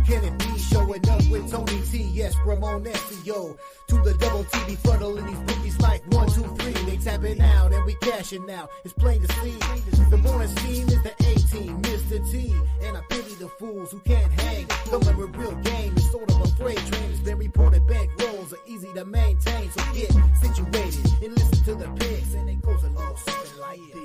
can it be? Showing up with Tony T, yes, Ramon SEO. To the double T, befuddling these bookies like 1, 2, 3. They tapping out and we cashing out. It's plain to see. The bonus team is the A-team, Mr. T. And I pity the fools who can't hang. Coming with real game is sort of a freight train. It's been reported bank rolls are easy to maintain. So get situated and listen to the picks. And it goes a little something like this.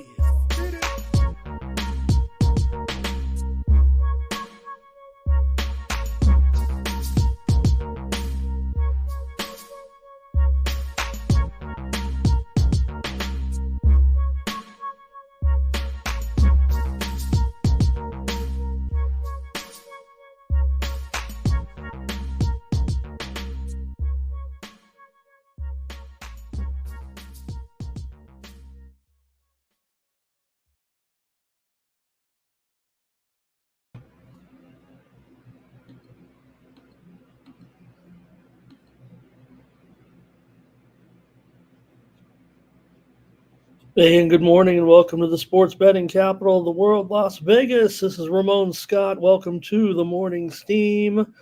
Hey, and good morning, and welcome to the sports betting capital of the world, Las Vegas. This is Ramon Scott. Welcome to the morning steam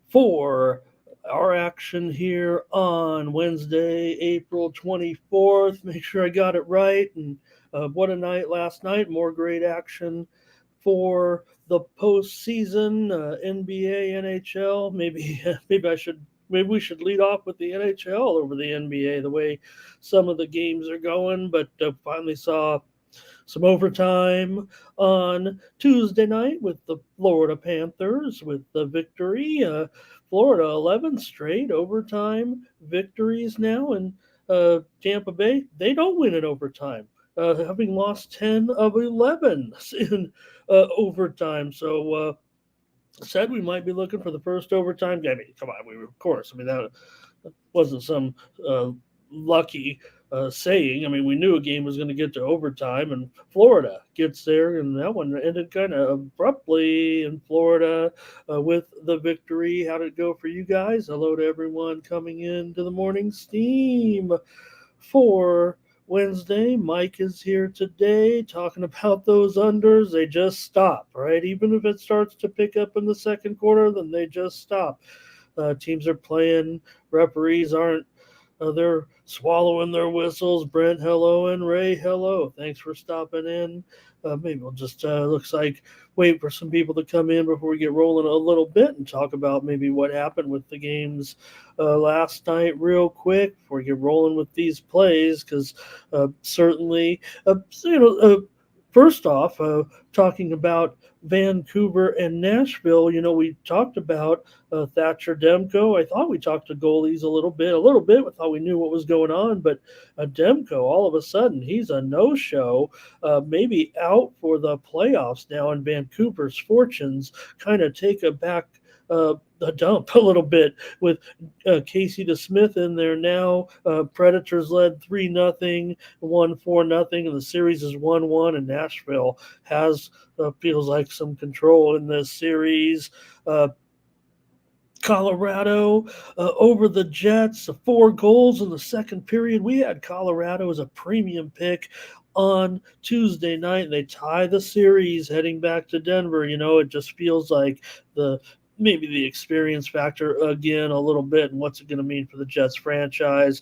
for our action here on Wednesday, April 24th. Make sure I got it right. And what a night last night. More great action for the postseason, NBA, NHL. Maybe we should lead off with the NHL over the NBA, the way some of the games are going. But finally saw some overtime on Tuesday night with the Florida Panthers with the victory. Florida 11 straight overtime victories now, and Tampa Bay, they don't win in overtime, having lost 10 of 11 in overtime. So said we might be looking for the first overtime game. I mean, come on, of course. I mean, that wasn't some lucky saying. I mean, we knew a game was going to get to overtime, and Florida gets there, and that one ended kind of abruptly in Florida with the victory. How did it go for you guys? Hello to everyone coming into the morning steam for Wednesday. Mike is here today talking about those unders. They just stop, right? Even if it starts to pick up in the second quarter, then they just stop. Teams are playing. Referees aren't. They're swallowing their whistles. Brent, hello, and Ray, hello. Thanks for stopping in. Maybe we'll just, looks like, wait for some people to come in before we get rolling a little bit and talk about maybe what happened with the games last night real quick before we get rolling with these plays, because certainly, first off, talking about Vancouver and Nashville, we talked about Thatcher Demko. I thought we talked to goalies a little bit. We thought we knew what was going on, but Demko, all of a sudden, he's a no-show, maybe out for the playoffs now, and Vancouver's fortunes kind of take a back a dump a little bit with Casey DeSmith in there now. Predators led 3-0, won 4-0, and the series is 1-1, and Nashville has feels like some control in this series. Colorado over the Jets, 4 goals in the second period. We had Colorado as a premium pick on Tuesday night, and they tie the series heading back to Denver. It just feels like maybe the experience factor again a little bit, and what's it going to mean for the Jets franchise.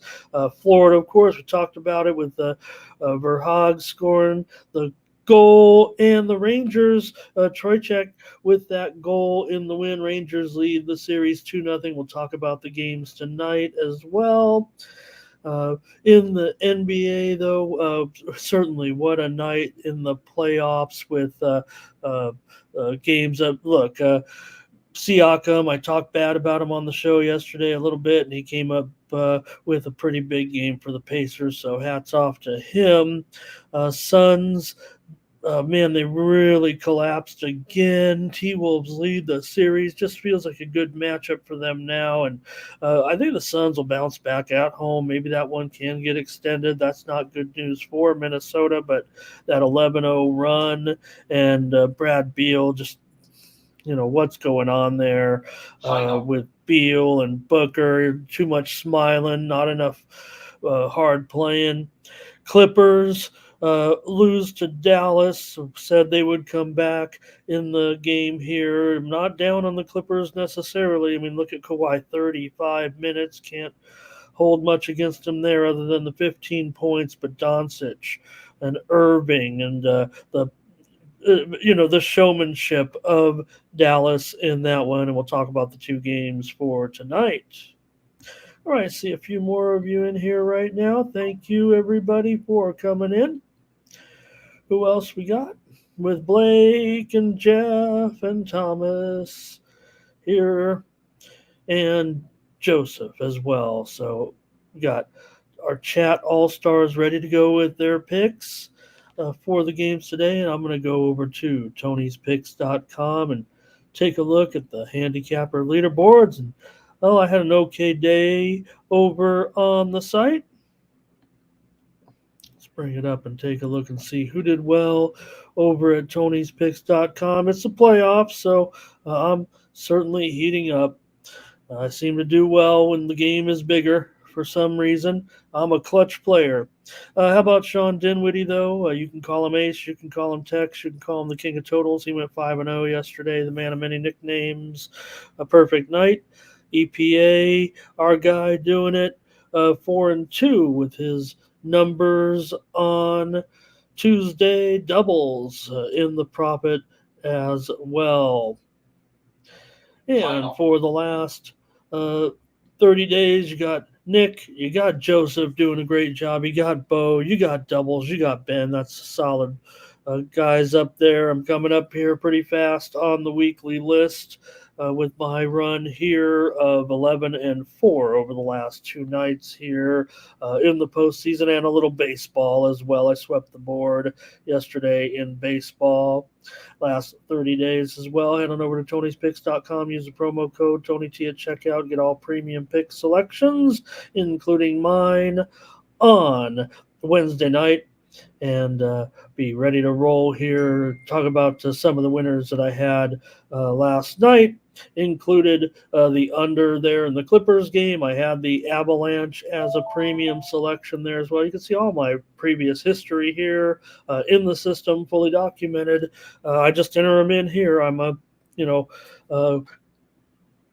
Florida, of course, we talked about it with Verhaeghe scoring the goal, and the Rangers, Trocheck with that goal in the win. Rangers lead the series 2-0. We'll talk about the games tonight as well. In the NBA, though, certainly what a night in the playoffs with games up. Look, Siakam, I talked bad about him on the show yesterday a little bit, and he came up with a pretty big game for the Pacers, so hats off to him. Suns, man, they really collapsed again. T-Wolves lead the series. Just feels like a good matchup for them now, and I think the Suns will bounce back at home. Maybe that one can get extended. That's not good news for Minnesota, but that 11-0 run and Brad Beal just – what's going on there with Beal and Booker. Too much smiling, not enough hard playing. Clippers lose to Dallas. Said they would come back in the game here. I'm not down on the Clippers necessarily. I mean, look at Kawhi, 35 minutes. Can't hold much against him there other than the 15 points. But Doncic and Irving and the showmanship of Dallas in that one. And we'll talk about the two games for tonight. All right, see a few more of you in here right now. Thank you, everybody, for coming in. Who else we got? With Blake and Jeff and Thomas here and Joseph as well. So we got our chat all-stars ready to go with their picks for the games today. And I'm going to go over to Tony'sPicks.com and take a look at the handicapper leaderboards. And I had an okay day over on the site. Let's bring it up and take a look and see who did well over at Tony'sPicks.com. It's the playoffs, so I'm certainly heating up. I seem to do well when the game is bigger for some reason. I'm a clutch player. How about Sean Dinwiddie, though? You can call him Ace. You can call him Tex. You can call him the King of Totals. He went 5-0 yesterday, the man of many nicknames. A perfect night. EPA, our guy doing it 4-2 with his numbers on Tuesday. Doubles in the profit as well. And for the last 30 days, you got Nick, you got Joseph doing a great job. You got Bo, you got Doubles, you got Ben. That's solid guys up there. I'm coming up here pretty fast on the weekly list with my run here of 11-4 over the last two nights here in the postseason, and a little baseball as well. I swept the board yesterday in baseball. Last 30 days as well. Head on over to Tony'sPicks.com. Use the promo code TonyT at checkout. Get all premium pick selections, including mine, on Wednesday night. And be ready to roll here. Talk about some of the winners that I had last night. Included the under there in the Clippers game. I had the Avalanche as a premium selection there as well. You can see all my previous history here in the system, fully documented. I just enter them in here. I'm a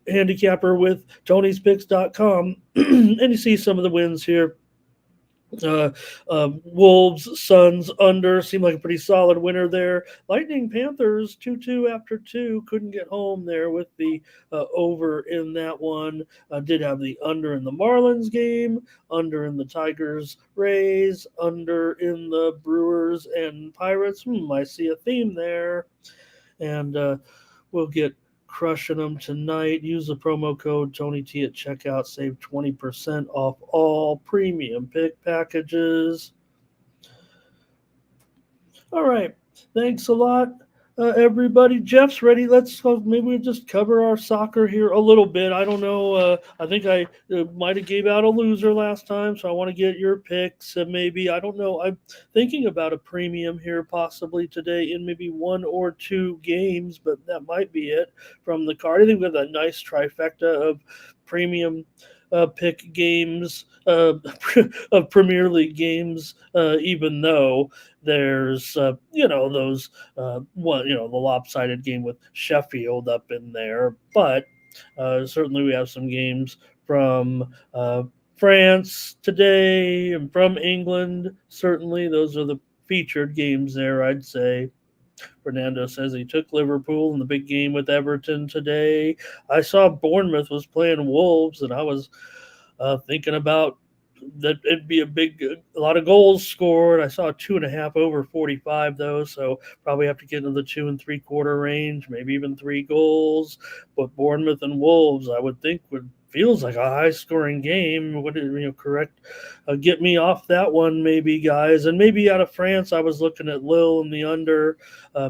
handicapper with Tony'sPicks.com, and you see some of the wins here. Wolves, Suns under seemed like a pretty solid winner there. Lightning, Panthers 2-2 after 2, couldn't get home there with the over in that one. Did have the under in the Marlins game, under in the Tigers, Rays, under in the Brewers and Pirates. I see a theme there, and we'll get crushing them tonight. Use the promo code TonyT at checkout. Save 20% off all premium pick packages. All right. Thanks a lot, everybody. Jeff's ready. Let's maybe we just cover our soccer here a little bit. I don't know. I think I might have gave out a loser last time, so I want to get your picks. Maybe, I don't know. I'm thinking about a premium here possibly today in maybe one or two games, but that might be it from the card. I think we have a nice trifecta of premium pick games, of Premier League games, even though there's those the lopsided game with Sheffield up in there, but certainly we have some games from France today and from England. Certainly those are the featured games there, I'd say. Fernando says he took Liverpool in the big game with Everton today. I saw Bournemouth was playing Wolves, and I was thinking about that it'd be a lot of goals scored. I saw 2.5 over 45 though, so probably have to get into the 2 3/4 range, maybe even 3 goals. But Bournemouth and Wolves, I would think feels like a high-scoring game. Would it, correct? Get me off that one, maybe, guys. And maybe out of France, I was looking at Lille in the under,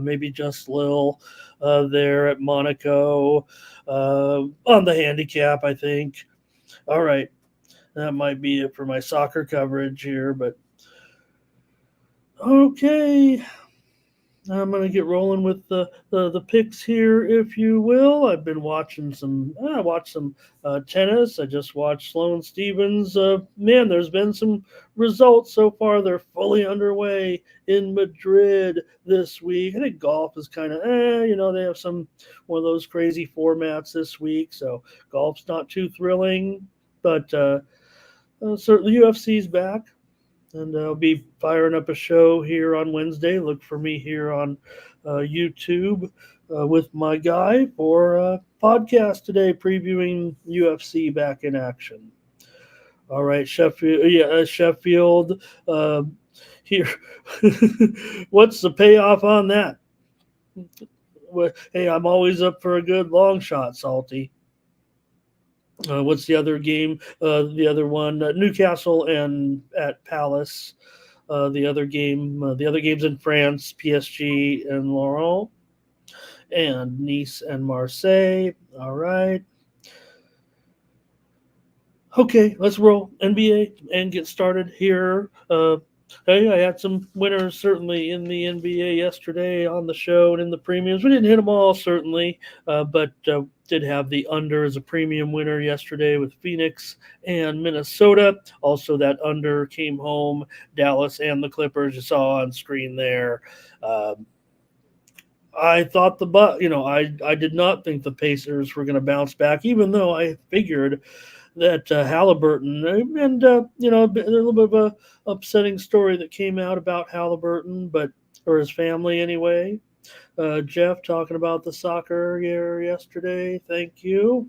maybe just Lille there at Monaco on the handicap, I think. All right. That might be it for my soccer coverage here, but okay. I'm going to get rolling with the picks here, if you will. I've been watching I watched some tennis. I just watched Sloane Stevens. Man, there's been some results so far. They're fully underway in Madrid this week. I think golf is kind of, they have one of those crazy formats this week. So golf's not too thrilling, but certainly UFC's back. And I'll be firing up a show here on Wednesday. Look for me here on YouTube with my guy for a podcast today previewing UFC back in action. All right, Sheffield. Yeah, Sheffield. Here, what's the payoff on that? Hey, I'm always up for a good long shot, Salty. What's the other game? The other one, Newcastle and at Palace. The other games in France, PSG and Lorient, and Nice and Marseille. All right. Okay, let's roll NBA and get started here. Hey, I had some winners certainly in the NBA yesterday on the show and in the premiums. We didn't hit them all, certainly, but did have the under as a premium winner yesterday with Phoenix and Minnesota. Also, that under came home, Dallas and the Clippers, you saw on screen there. I thought I did not think the Pacers were going to bounce back, even though I figured that Halliburton, and a little bit of a upsetting story that came out about Halliburton, or his family anyway. Jeff talking about the soccer here yesterday. Thank you.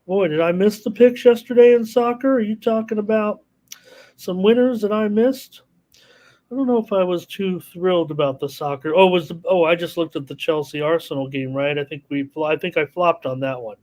Boy, did I miss the picks yesterday in soccer? Are you talking about some winners that I missed? I don't know if I was too thrilled about the soccer. I just looked at the Chelsea Arsenal game, right? I think I flopped on that one.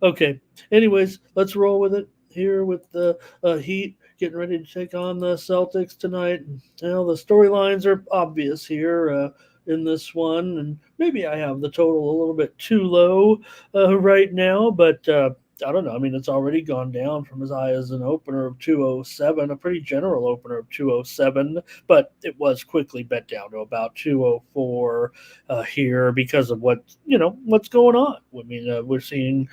Okay. Anyways, let's roll with it here with the Heat getting ready to take on the Celtics tonight. The storylines are obvious here in this one, and maybe I have the total a little bit too low right now, but I don't know. I mean, it's already gone down from as high as an opener of 207, a pretty general opener of 207, but it was quickly bet down to about 204 here because of what's going on. I mean, we're seeing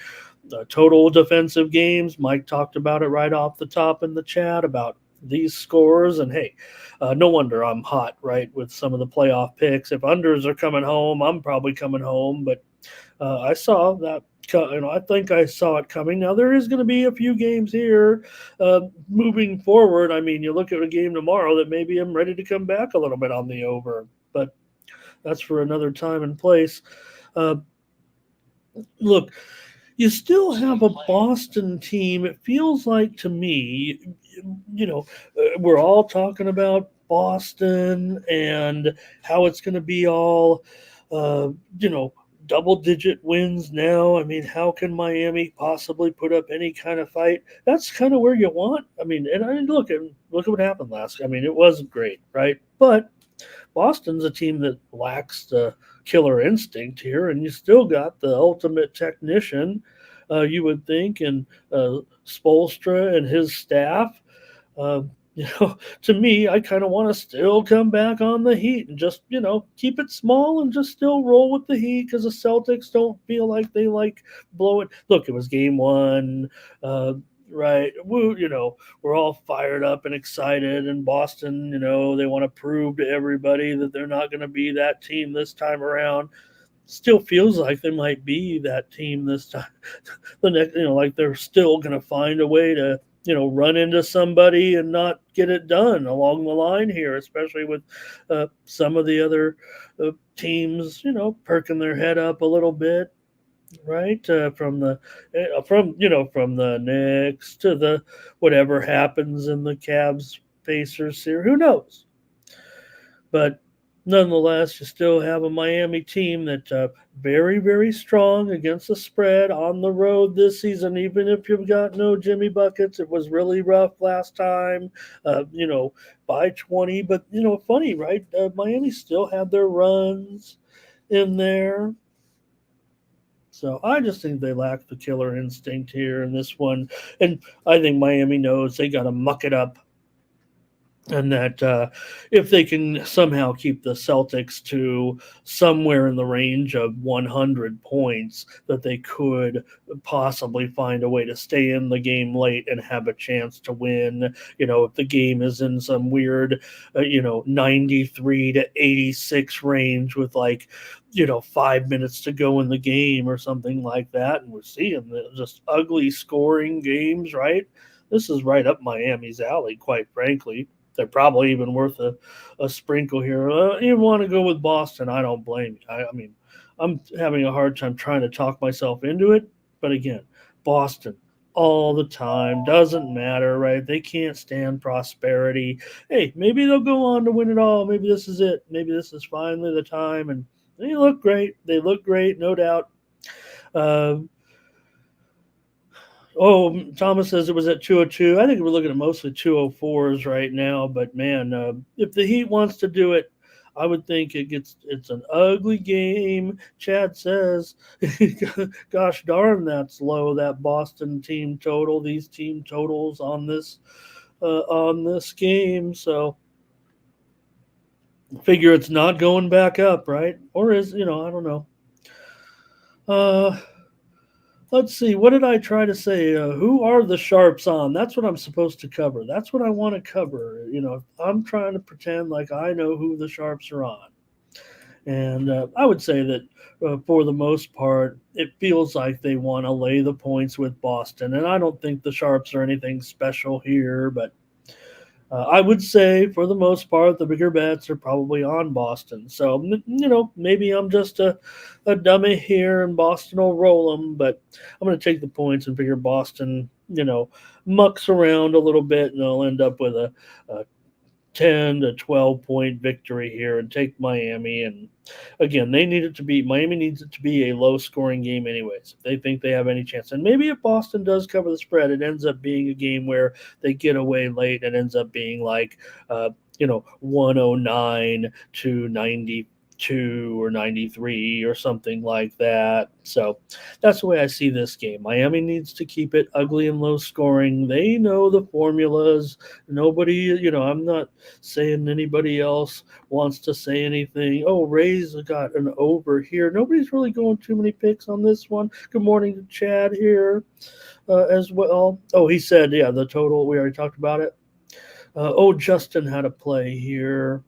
total defensive games. Mike talked about it right off the top in the chat about these scores. And hey, no wonder I'm hot, right, with some of the playoff picks. If unders are coming home, I'm probably coming home. But I saw that. I think I saw it coming. Now, there is going to be a few games here moving forward. I mean, you look at a game tomorrow that maybe I'm ready to come back a little bit on the over. But that's for another time and place. Look, you still have a Boston team. It feels like to me, we're all talking about Boston and how it's going to be all, double-digit wins now. I mean, how can Miami possibly put up any kind of fight? That's kind of where you want. I mean, look at what happened last. I mean, it wasn't great, right? But Boston's a team that lacks the killer instinct here, and you still got the ultimate technician, you would think, and Spoelstra and his staff. To me, I kind of want to still come back on the Heat and just, keep it small and just still roll with the Heat because the Celtics don't feel like they like blowing. Look, it was game one. Right. We're all fired up and excited. And Boston, they want to prove to everybody that they're not going to be that team this time around. Still feels like they might be that team this time. The next, like they're still going to find a way to, run into somebody and not get it done along the line here, especially with some of the other teams, perking their head up a little bit. Right, from the Knicks to the whatever happens in the Cavs Pacers here, who knows? But nonetheless, you still have a Miami team that's very, very strong against the spread on the road this season. Even if you've got no Jimmy buckets, it was really rough last time. By 20, but funny, right? Miami still had their runs in there. So I just think they lack the killer instinct here in this one. And I think Miami knows they got to muck it up And that if they can somehow keep the Celtics to somewhere in the range of 100 points, that they could possibly find a way to stay in the game late and have a chance to win. If the game is in some weird, 93 to 86 range with 5 minutes to go in the game or something like that. And we're seeing just ugly scoring games, right? This is right up Miami's alley, quite frankly. They're probably even worth a sprinkle here. You want to go with Boston? I don't blame you. I mean, I'm having a hard time trying to talk myself into it. But again, Boston all the time doesn't matter, right? They can't stand prosperity. Hey, maybe they'll go on to win it all. Maybe this is it. Maybe this is finally the time. And they look great. They look great, no doubt. Thomas says it was at 202. I think we're looking at mostly 204s right now. But man, if the Heat wants to do it, I would think it's an ugly game. Chad says, "Gosh darn, that's low. That Boston team total. These team totals on this game. So figure it's not going back up, right? Or is I don't know. Let's see. What did I try to say? Who are the sharps on? That's what I'm supposed to cover. That's what I want to cover. I'm trying to pretend like I know who the sharps are on. And I would say that for the most part, it feels like they want to lay the points with Boston. And I don't think the sharps are anything special here, but I would say, for the most part, the bigger bets are probably on Boston. So, maybe I'm just a dummy here and Boston will roll them, but I'm going to take the points and figure Boston, mucks around a little bit and they'll end up with a 10 to 12 point victory here and take Miami. And again, Miami needs it to be a low scoring game anyways, if they think they have any chance. And maybe if Boston does cover the spread, it ends up being a game where they get away late and ends up being 109 to 92 or 93 or something like that. So that's the way I see this game. Miami needs to keep it ugly and low scoring. They know the formulas. Nobody, I'm not saying anybody else wants to say anything. Oh, Rays got an over here. Nobody's really going too many picks on this one. Good morning to Chad here as well. Oh, he said, yeah, the total. We already talked about it. Justin had a play here.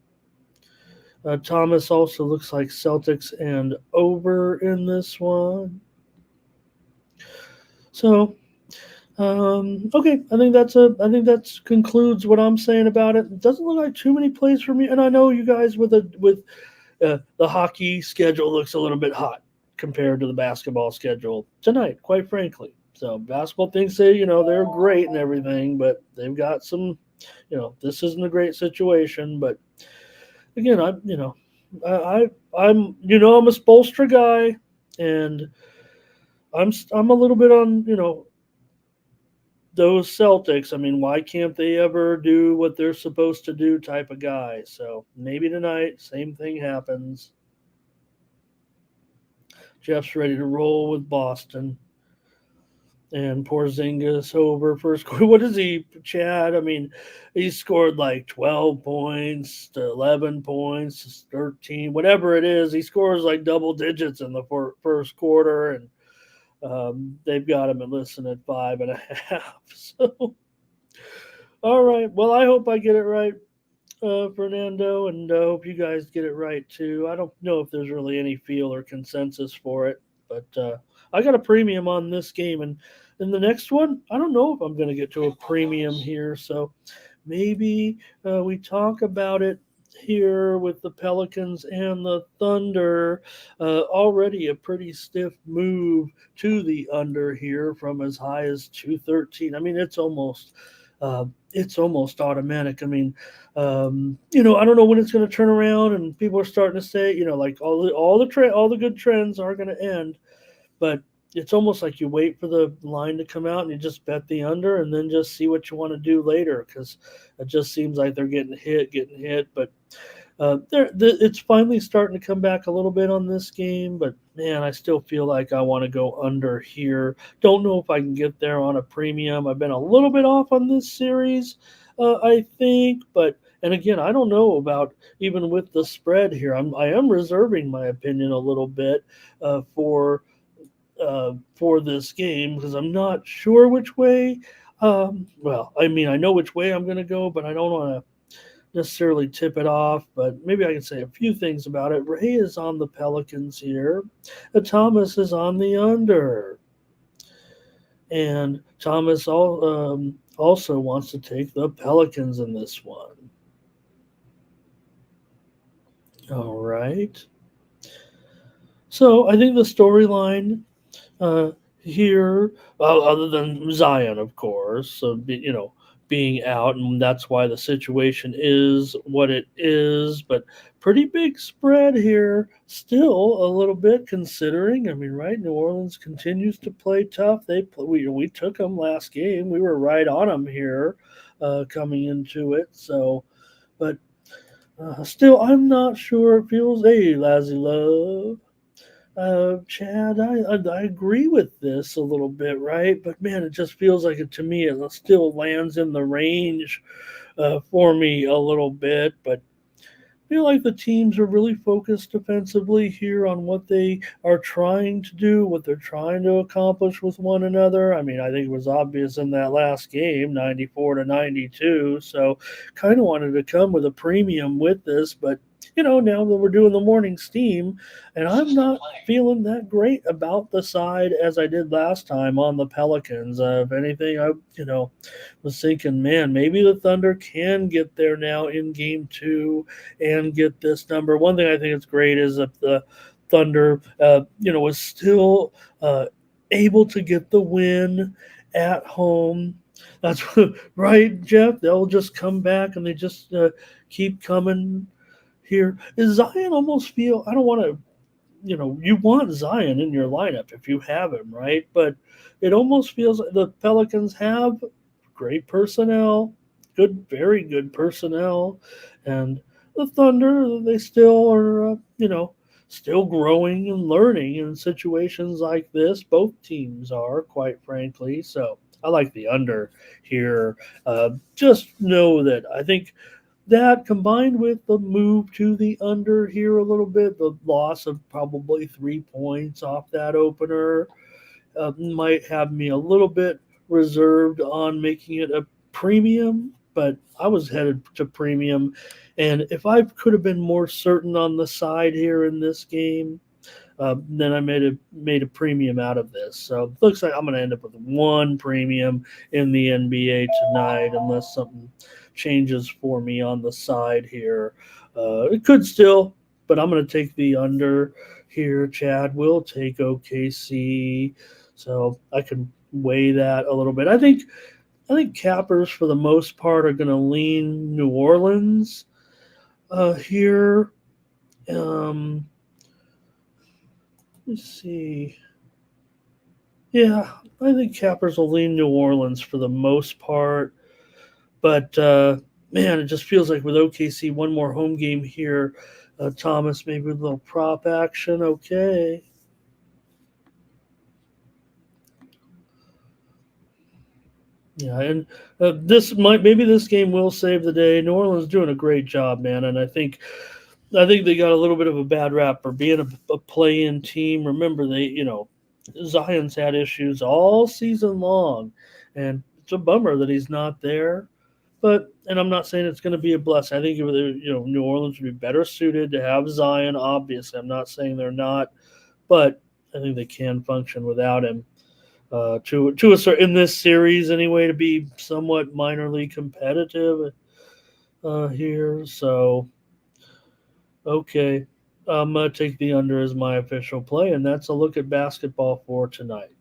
Thomas also looks like Celtics and over in this one. So, okay, I think that concludes what I'm saying about it. It doesn't look like too many plays for me, and I know you guys with the hockey schedule looks a little bit hot compared to the basketball schedule tonight, quite frankly. So basketball thinks they're great and everything, but they've got some, this isn't a great situation, but. Again, I'm a Spoelstra guy, and I'm a little bit on those Celtics. I mean, why can't they ever do what they're supposed to do type of guy? So maybe tonight, same thing happens. Jeff's ready to roll with Boston. And Porzingis over first quarter. What is he, Chad? I mean, he scored 12 points to 11 points, 13, whatever it is. He scores double digits in the first quarter, and they've got him at 5.5. So, all right. Well, I hope I get it right, Fernando, and I hope you guys get it right too. I don't know if there's really any feel or consensus for it, but I got a premium on this game, and in the next one, I don't know if I'm going to get to a premium here. So maybe we talk about it here with the Pelicans and the Thunder. Already a pretty stiff move to the under here from as high as 213. I mean, it's almost automatic. I mean, I don't know when it's going to turn around, and people are starting to say, all the good trends are going to end, but it's almost like you wait for the line to come out and you just bet the under and then just see what you want to do later, because it just seems like they're getting hit. But it's finally starting to come back a little bit on this game. But, man, I still feel like I want to go under here. Don't know if I can get there on a premium. I've been a little bit off on this series, I think. But And again, I don't know about even with the spread here. I am reserving my opinion a little bit uh, for for this game because I'm not sure which way. Well, I mean, I know which way I'm going to go, but I don't want to necessarily tip it off. But maybe I can say a few things about it. Ray is on the Pelicans here. Thomas is on the under. And Thomas also wants to take the Pelicans in this one. All right. So I think the storyline here, other than Zion, of course, being out, and that's why the situation is what it is. But pretty big spread here, still a little bit considering. I mean, right? New Orleans continues to play tough. We took them last game. We were right on them here, coming into it. So, but still, I'm not sure. It feels, hey, Lazzy Love. Chad, I agree with this a little bit, right? But man, it just feels like it to me. It still lands in the range for me a little bit, but feel like the teams are really focused defensively here on what they are trying to do, what they're trying to accomplish with one another. I mean, I think it was obvious in that last game, 94-92. So kind of wanted to come with a premium with this, but now that we're doing the morning steam, and I'm not feeling that great about the side as I did last time on the Pelicans. If anything, I was thinking, man, maybe the Thunder can get there now in game 2 and get this number. One thing I think is great is if the Thunder, was still able to get the win at home. That's right, Jeff. They'll just come back and they just keep coming here. Is Zion almost feel? I don't want to. You want Zion in your lineup if you have him, right? But it almost feels like the Pelicans have great personnel, very good personnel, and the Thunder, they still are, still growing and learning in situations like this. Both teams are, quite frankly. So I like the under here. Just know that I think that combined with the move to the under here a little bit, the loss of probably 3 points off that opener might have me a little bit reserved on making it a premium, but I was headed to premium. And if I could have been more certain on the side here in this game, then I made a premium out of this. So it looks like I'm going to end up with one premium in the NBA tonight, unless something changes for me on the side here. It could still, but I'm going to take the under here. Chad will take OKC, so I can weigh that a little bit. I think cappers for the most part are going to lean New Orleans here. Let's see. Yeah, I think cappers will lean New Orleans for the most part. But, man, it just feels like with OKC, one more home game here. Thomas, maybe with a little prop action. Okay. Yeah, and maybe this game will save the day. New Orleans doing a great job, man, and I think they got a little bit of a bad rap for being a play-in team. Remember, Zion's had issues all season long, and it's a bummer that he's not there. And I'm not saying it's going to be a blessing. I think New Orleans would be better suited to have Zion. Obviously, I'm not saying they're not, but I think they can function without him. To a certain in this series anyway, to be somewhat minorly competitive here. So, okay, I'm gonna take the under as my official play, and that's a look at basketball for tonight.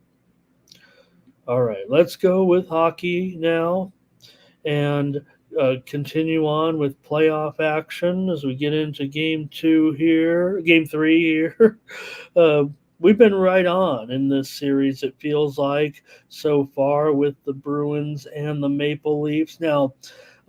All right, let's go with hockey now, and continue on with playoff action as we get into game 3 here. We've been right on in this series, it feels like, so far with the Bruins and the Maple Leafs. Now,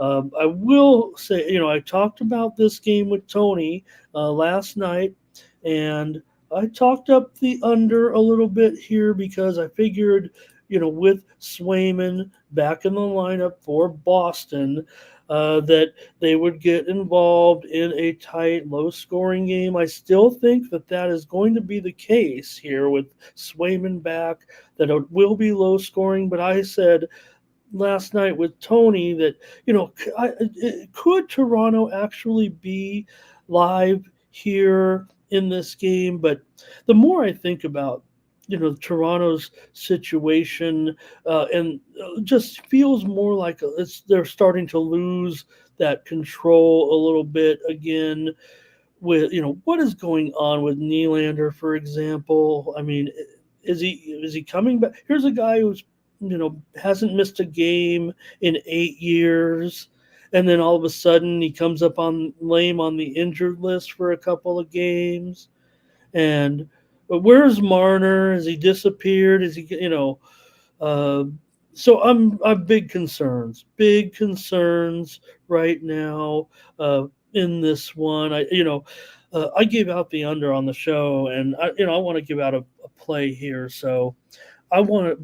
I will say, I talked about this game with Tony last night, and I talked up the under a little bit here because I figured, with Swayman back in the lineup for Boston, that they would get involved in a tight, low-scoring game. I still think that is going to be the case here with Swayman back, that it will be low-scoring. But I said last night with Tony that, could Toronto actually be live here in this game? But the more I think about, Toronto's situation, and just feels more like they're starting to lose that control a little bit again with, what is going on with Nylander, for example. I mean, is he coming back? Here's a guy who's, hasn't missed a game in 8 years, and then all of a sudden he comes up on lame on the injured list for a couple of games. And but where's Marner? Has he disappeared? Is he, so I'm big concerns right now in this one. I gave out the under on the show, and I want to give out a play here. So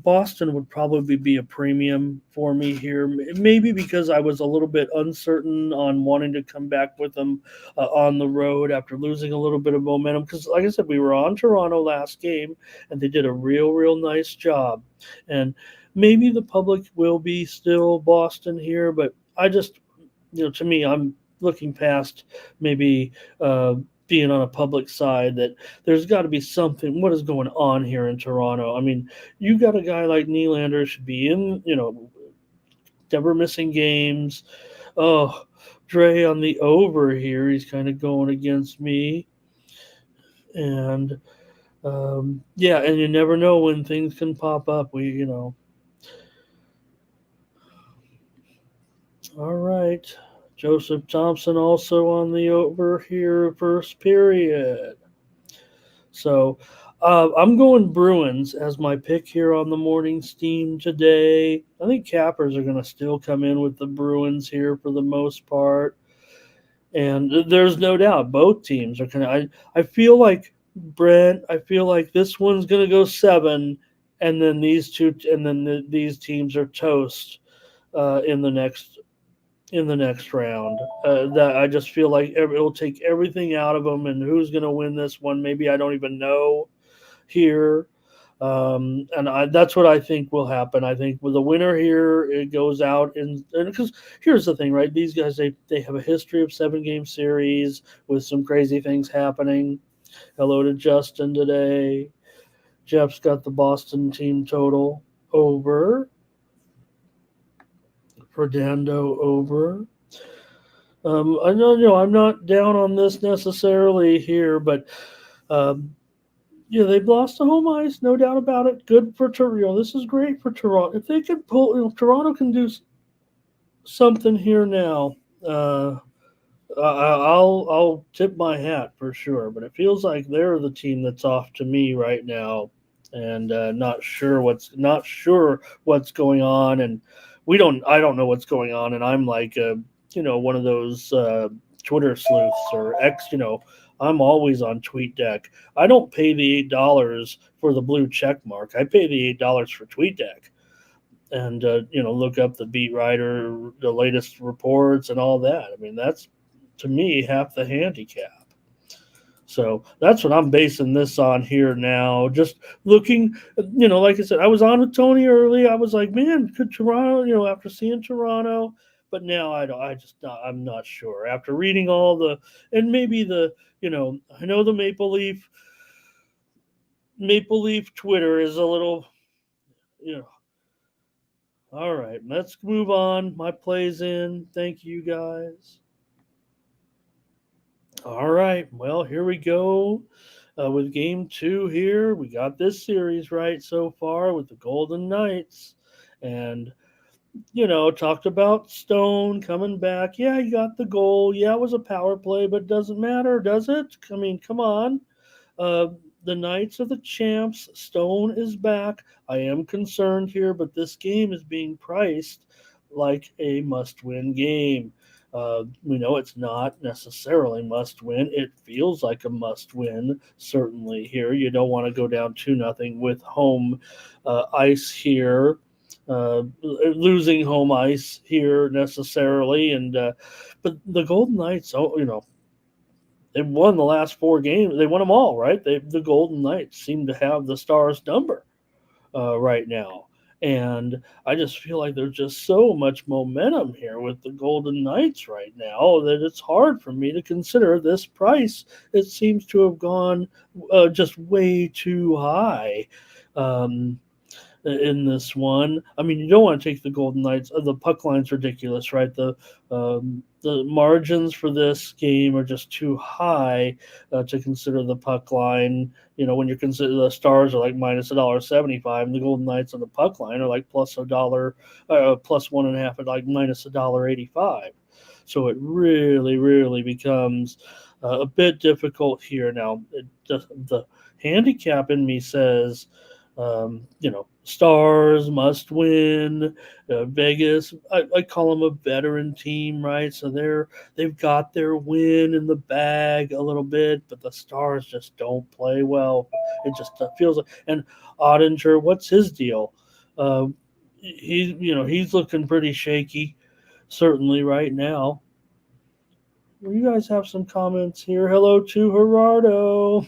Boston would probably be a premium for me here, maybe because I was a little bit uncertain on wanting to come back with them on the road after losing a little bit of momentum. Because, like I said, we were on Toronto last game, and they did a real nice job. And maybe the public will be still Boston here, but I just, to me, I'm looking past maybe being on a public side, that there's got to be something. What is going on here in Toronto? I mean, you got a guy like Nylander should be in, never missing games. Oh, Dre on the over here. He's kind of going against me. And, and you never know when things can pop up. All right. Joseph Thompson also on the over here, first period. So I'm going Bruins as my pick here on the morning steam today. I think Cappers are going to still come in with the Bruins here for the most part. And there's no doubt both teams are going to – I feel like, Brent, this one's going to go 7, and then these these teams are toast in the next round. That I just feel like it will take everything out of them, and who's going to win this one? Maybe I don't even know here. That's what I think will happen. I think with the winner here, it goes out, and because here's the thing, right? These guys, they have a history of 7-game series with some crazy things happening. Hello to Justin today. Jeff's got the Boston team total over. Fernando over. I know, I'm not down on this necessarily here, but they've lost to home ice, no doubt about it. Good for Toronto. This is great for Toronto. If they can pull, Toronto can do something here now. I'll tip my hat for sure. But it feels like they're the team that's off to me right now, and not sure what's going on, and I don't know what's going on, and I'm like one of those Twitter sleuths or I'm always on TweetDeck. I don't pay the $8 for the blue check mark. I pay the $8 for TweetDeck, and look up the beat writer, the latest reports, and all that. I mean, that's to me half the handicap. So that's what I'm basing this on here now. Just looking, like I said, I was on with Tony early. I was like, man, could Toronto, after seeing Toronto, but now I'm not sure. After reading all and maybe I know the Maple Leaf Twitter is a little, all right, let's move on. My play's in. Thank you, guys. All right, well, here we go with game 2 here. We got this series right so far with the Golden Knights. And, talked about Stone coming back. Yeah, he got the goal. Yeah, it was a power play, but it doesn't matter, does it? I mean, come on. The Knights are the champs. Stone is back. I am concerned here, but this game is being priced like a must-win game. We know it's not necessarily must-win. It feels like a must-win, certainly here. You don't want to go down 2-0 with home ice here. losing home ice here necessarily, but the Golden Knights, they've won the last 4 games. They won them all, right? The Golden Knights seem to have the Stars' number right now. And I just feel like there's just so much momentum here with the Golden Knights right now that it's hard for me to consider this price. It seems to have gone just way too high. In this one. I mean, you don't want to take the Golden Knights. The puck line's ridiculous, right? The margins for this game are just too high to consider the puck line. When you consider the Stars are like minus $1.75, and the Golden Knights on the puck line are like plus $1, plus 1.5 at like minus $1.85. So it really, really becomes a bit difficult here. Now, the handicap in me says, Stars must win. Vegas, I call them a veteran team, right? So they've got their win in the bag a little bit, but the Stars just don't play well. It just feels like. And Ottinger, what's his deal? He's looking pretty shaky, certainly right now. Well, you guys have some comments here. Hello to Gerardo.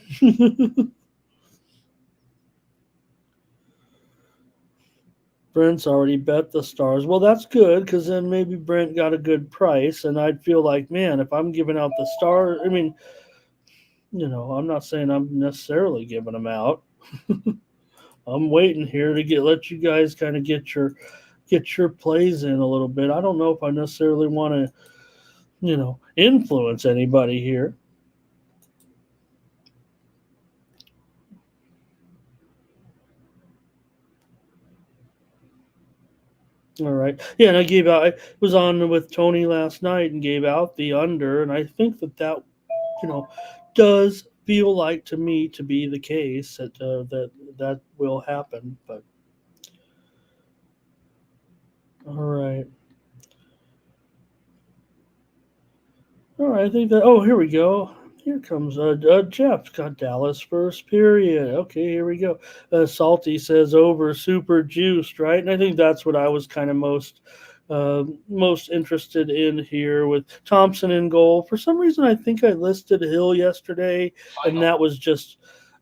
Brent's already bet the Stars. Well, that's good because then maybe Brent got a good price, and I'd feel like, man, if I'm giving out the Stars, I mean, I'm not saying I'm necessarily giving them out. I'm waiting here to let you guys kind of get your plays in a little bit. I don't know if I necessarily want to, influence anybody here. All right. Yeah, and I was on with Tony last night and gave out the under, and I think that does feel like to me to be the case that will happen. But all right. I think that. Oh, here we go. Here comes Jeff. Got Dallas first period. Okay, here we go. Salty says over super juiced, right? And I think that's what I was kind of most interested in here with Thompson in goal. For some reason, I think I listed Hill yesterday, and that was just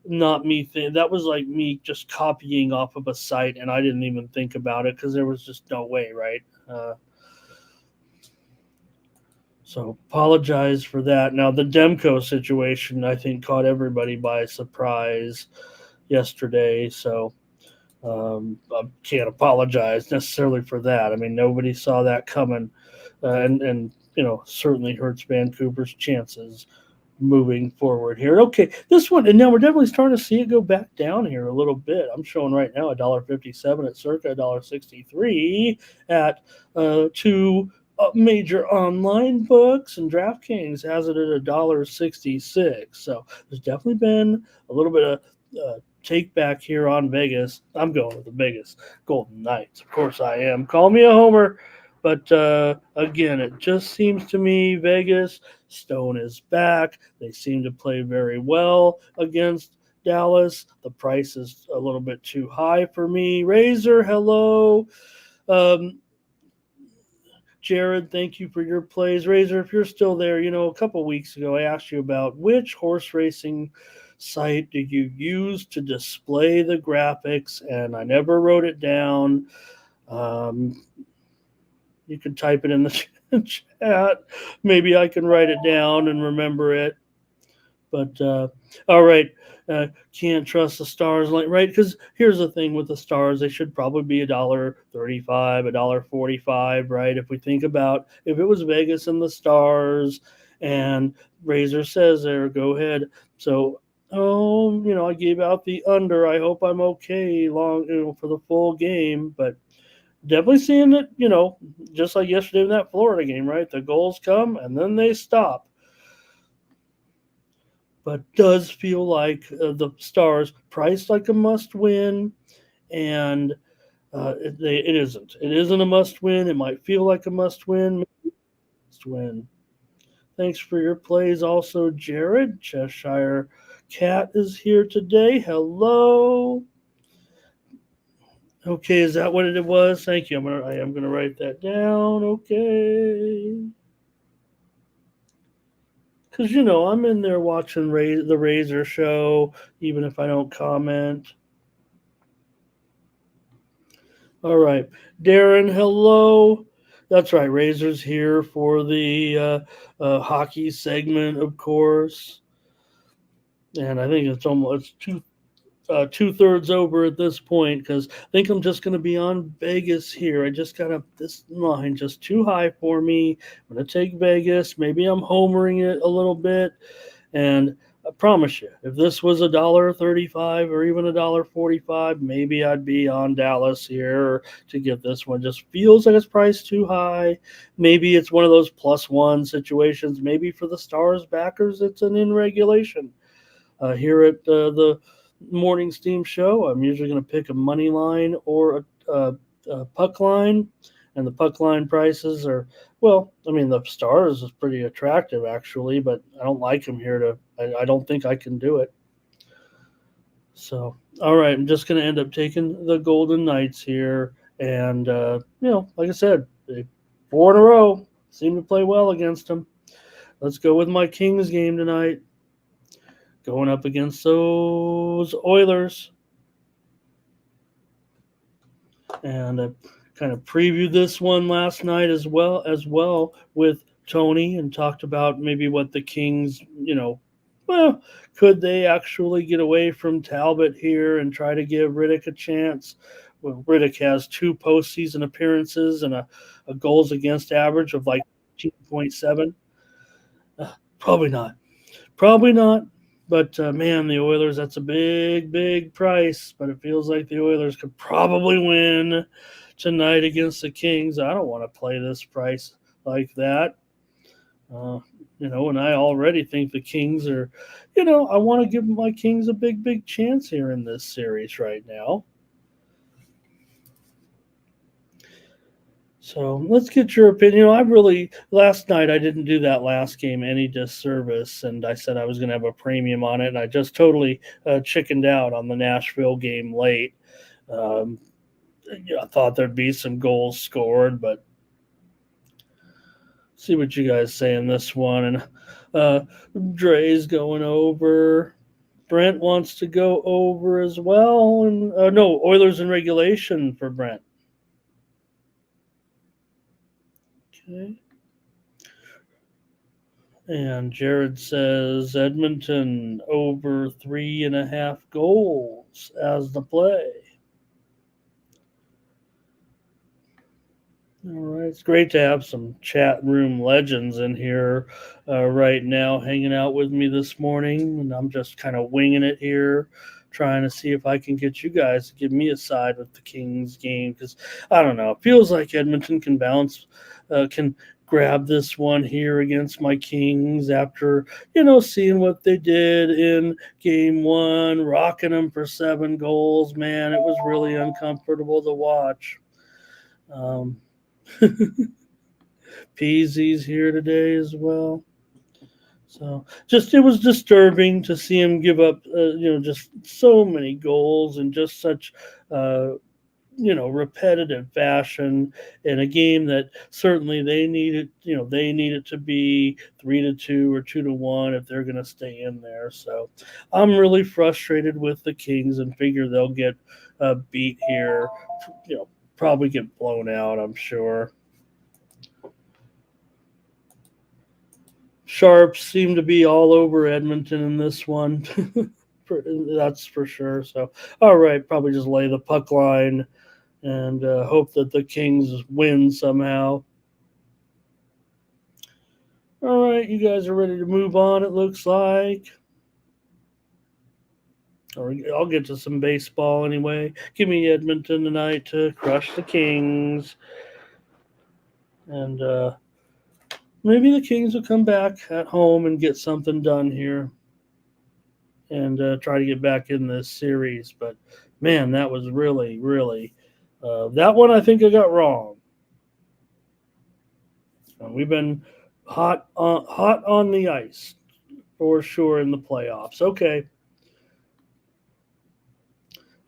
not me. That was like me just copying off of a site, and I didn't even think about it because there was just no way, right? So apologize for that. Now the Demko situation, I think, caught everybody by surprise yesterday. So I can't apologize necessarily for that. I mean, nobody saw that coming, and certainly hurts Vancouver's chances moving forward here. Okay, this one, and now we're definitely starting to see it go back down here a little bit. I'm showing right now $1.57 at circa $1.63 at 2 major online books, and DraftKings has it at $1.66. So there's definitely been a little bit of take back here on Vegas. I'm going with the Vegas Golden Knights. Of course I am. Call me a homer. But again, it just seems to me Vegas, Stone is back. They seem to play very well against Dallas. The price is a little bit too high for me. Razor, hello. Jared, thank you for your plays. Razor, if you're still there, a couple weeks ago I asked you about which horse racing site do you use to display the graphics, and I never wrote it down. You can type it in the chat. Maybe I can write it down and remember it. But all right, can't trust the Stars, right? Because here's the thing with the Stars, they should probably be $1.35, $1.45, right? If we think about if it was Vegas and the Stars, and Razor says there, go ahead. So, I gave out the under. I hope I'm okay for the full game, but definitely seeing it, just like yesterday in that Florida game, right? The goals come and then they stop. But does feel like the Stars priced like a must win, and it isn't. It isn't a must win. It might feel like a must win. Must win. Thanks for your plays, also, Jared. Cheshire Cat is here today. Hello. Okay, is that what it was? Thank you. I am gonna write that down. Okay. Because, I'm in there watching the Razor show, even if I don't comment. All right. Darren, hello. That's right. Razor's here for the hockey segment, of course. And I think it's two-thirds over at this point because I think I'm just going to be on Vegas here. I just got this line just too high for me. I'm going to take Vegas. Maybe I'm homering it a little bit. And I promise you, if this was $1.35 or even $1.45, maybe I'd be on Dallas here to get this one. Just feels like it's priced too high. Maybe it's one of those +1 situations. Maybe for the Stars backers, it's an in regulation. Here at the Morning Steam Show, I'm usually going to pick a money line or a puck line. And the puck line prices are, well, I mean, the Stars is pretty attractive, actually, but I don't like them here I don't think I can do it. So, all right, I'm just going to end up taking the Golden Knights here. And, like I said, 4 in a row seem to play well against them. Let's go with my Kings game tonight. Going up against those Oilers. And I kind of previewed this one last night as well with Tony and talked about maybe what the Kings, could they actually get away from Talbot here and try to give Riddick a chance? Well, Riddick has 2 postseason appearances and a goals against average of like 2.7. Probably not. But, man, the Oilers, that's a big, big price. But it feels like the Oilers could probably win tonight against the Kings. I don't want to play this price like that. And I already think the Kings are, I want to give my Kings a big, big chance here in this series right now. So let's get your opinion. Last night I didn't do that last game any disservice, and I said I was going to have a premium on it, and I just totally chickened out on the Nashville game late. I thought there'd be some goals scored, but see what you guys say in this one. And Dre's going over. Brent wants to go over as well. And no, Oilers in regulation for Brent. Okay. And Jared says Edmonton over 3.5 goals as the play. All right. It's great to have some chat room legends in here right now hanging out with me this morning. And I'm just kind of winging it here, trying to see if I can get you guys to give me a side with the Kings game. Because, I don't know, it feels like Edmonton can can grab this one here against my Kings after, seeing what they did in game 1, rocking them for 7 goals. Man, it was really uncomfortable to watch. Peasy's here today as well. So it was disturbing to see him give up, just so many goals in just such, repetitive fashion in a game that certainly they needed to be 3-2 or 2-1 if they're going to stay in there. So I'm really frustrated with the Kings and figure they'll get beat here, probably get blown out, I'm sure. Sharps seem to be all over Edmonton in this one. That's for sure. So, all right, probably just lay the puck line and hope that the Kings win somehow. All right, you guys are ready to move on, it looks like. Or I'll get to some baseball anyway. Give me Edmonton tonight to crush the Kings. And maybe the Kings will come back at home and get something done here and try to get back in this series. But, man, that was really, really that one I think I got wrong. We've been hot on the ice for sure in the playoffs. Okay.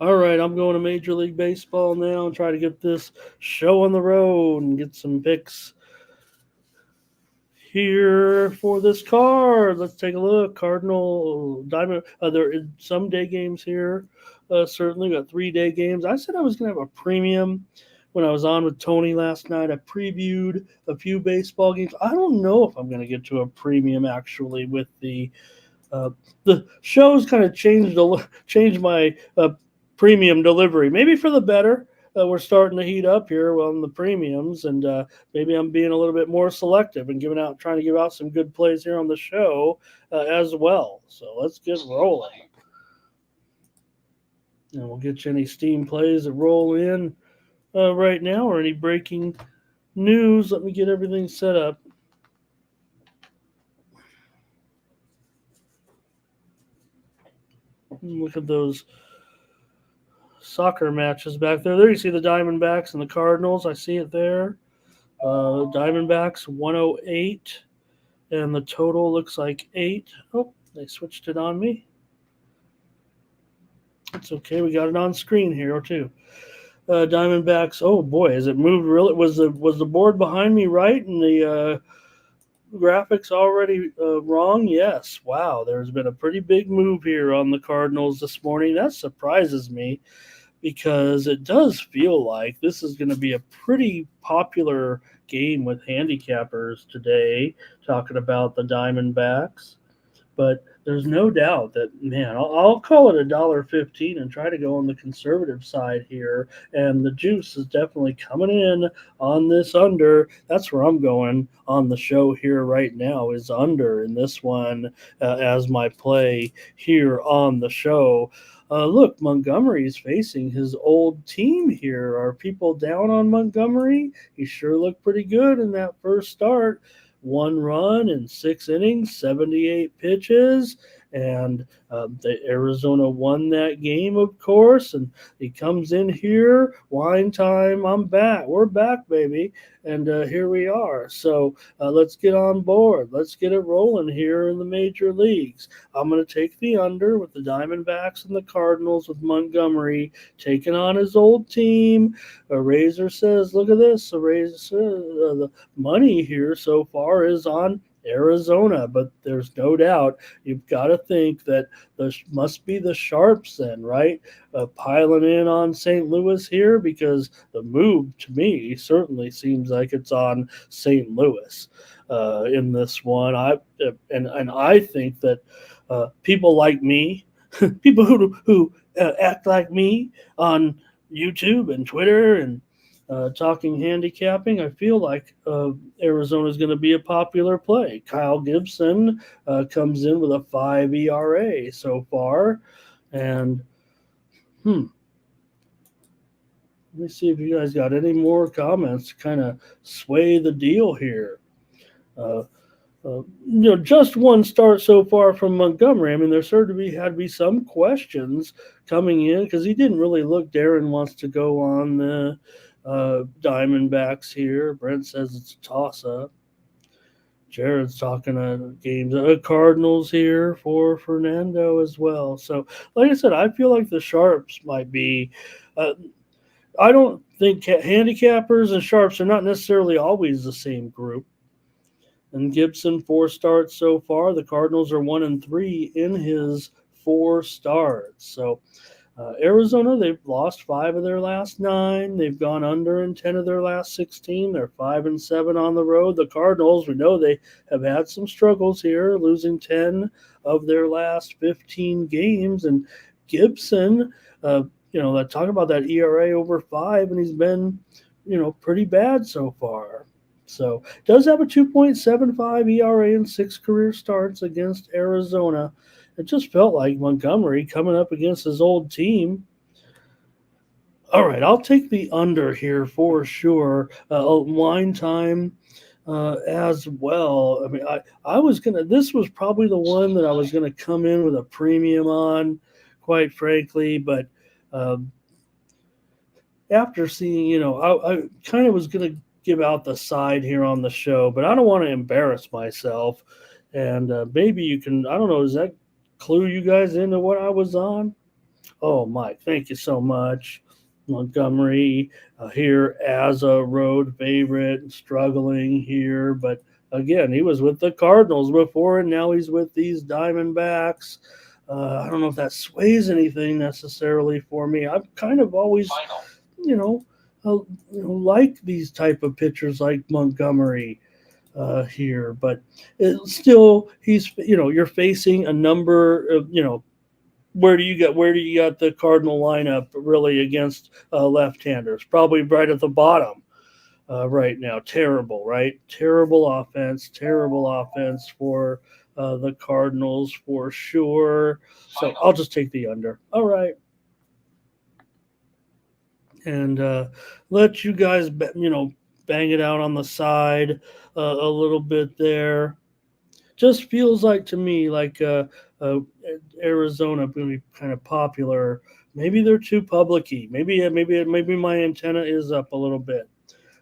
All right, I'm going to Major League Baseball now and try to get this show on the road and get some picks here for this card. Let's take a look. Cardinal, Diamond. There are some day games here. Certainly got 3-day games. I said I was going to have a premium when I was on with Tony last night. I previewed a few baseball games. I don't know if I'm going to get to a premium actually with the show's kind of changed my premium delivery, maybe for the better. We're starting to heat up here on the premiums, and maybe I'm being a little bit more selective and trying to give out some good plays here on the show as well. So let's get rolling, and we'll get you any Steam plays that roll in right now or any breaking news. Let me get everything set up. Look at those soccer matches back there. There you see the Diamondbacks and the Cardinals. I see it there. Diamondbacks 108, and the total looks like 8. Oh, they switched it on me. It's okay. We got it on screen here too. Diamondbacks. Oh boy, has it moved? Really? Was the board behind me right and the graphics already wrong? Yes. Wow. There's been a pretty big move here on the Cardinals this morning. That surprises me, because it does feel like this is going to be a pretty popular game with handicappers today, talking about the Diamondbacks. But there's no doubt that, man, I'll call it $1.15 and try to go on the conservative side here. And the juice is definitely coming in on this under. That's where I'm going on the show here right now, is under in this one as my play here on the show. Look, Montgomery's facing his old team here. Are people down on Montgomery? He sure looked pretty good in that first start. 1 run in 6 innings, 78 pitches, and the Arizona won that game, of course. And he comes in here, wine time. I'm back. We're back, baby, and here we are. So let's get on board. Let's get it rolling here in the major leagues. I'm going to take the under with the Diamondbacks and the Cardinals, with Montgomery taking on his old team. Razor says, look at this. Razor says the money here so far is on Arizona, but there's no doubt you've got to think that there must be the sharps then, right? Piling in on St. Louis here, because the move to me certainly seems like it's on St. Louis in this one. I think that people like me, people who act like me on YouTube and Twitter and talking handicapping, I feel like Arizona is going to be a popular play. Kyle Gibson comes in with a 5 ERA so far. And let me see if you guys got any more comments to kind of sway the deal here. Just one start so far from Montgomery. I mean, there certainly had to be some questions coming in, because he didn't really look. Darren wants to go on the Diamondbacks here. Brent says it's a toss-up. Jared's talking games. Cardinals here for Fernando as well. So, like I said, I feel like the sharps might be. I don't think handicappers and sharps are not necessarily always the same group. And Gibson 4 starts so far. The Cardinals are 1-3 in his 4 starts. So Arizona, they've lost 5 of their last 9. They've gone under in 10 of their last 16. They're 5-7 on the road. The Cardinals, we know they have had some struggles here, losing 10 of their last 15 games. And Gibson, talk about that ERA over 5, and he's been, pretty bad so far. So does have a 2.75 ERA in 6 career starts against Arizona. It just felt like Montgomery coming up against his old team. All right, I'll take the under here for sure. Wine time as well. I mean, this was probably the one that I was going to come in with a premium on, quite frankly. But after seeing, I kind of was going to give out the side here on the show, but I don't want to embarrass myself. And maybe you can, I don't know, does that clue you guys into what I was on? Oh, Mike, thank you so much. Montgomery here as a road favorite, struggling here, but again, he was with the Cardinals before, and now he's with these Diamondbacks. I don't know if that sways anything necessarily for me. I've kind of always, you know, like these type of pitchers like Montgomery here, but still, you're facing a number of where do you got the Cardinal lineup really against left-handers? Probably right at the bottom right now. Terrible, right? Terrible offense for the Cardinals for sure. So I'll just take the under. All right, and let you guys, bang it out on the side a little bit there. Just feels like to me like uh, Arizona going to be kind of popular. Maybe they're too publicy. Maybe my antenna is up a little bit.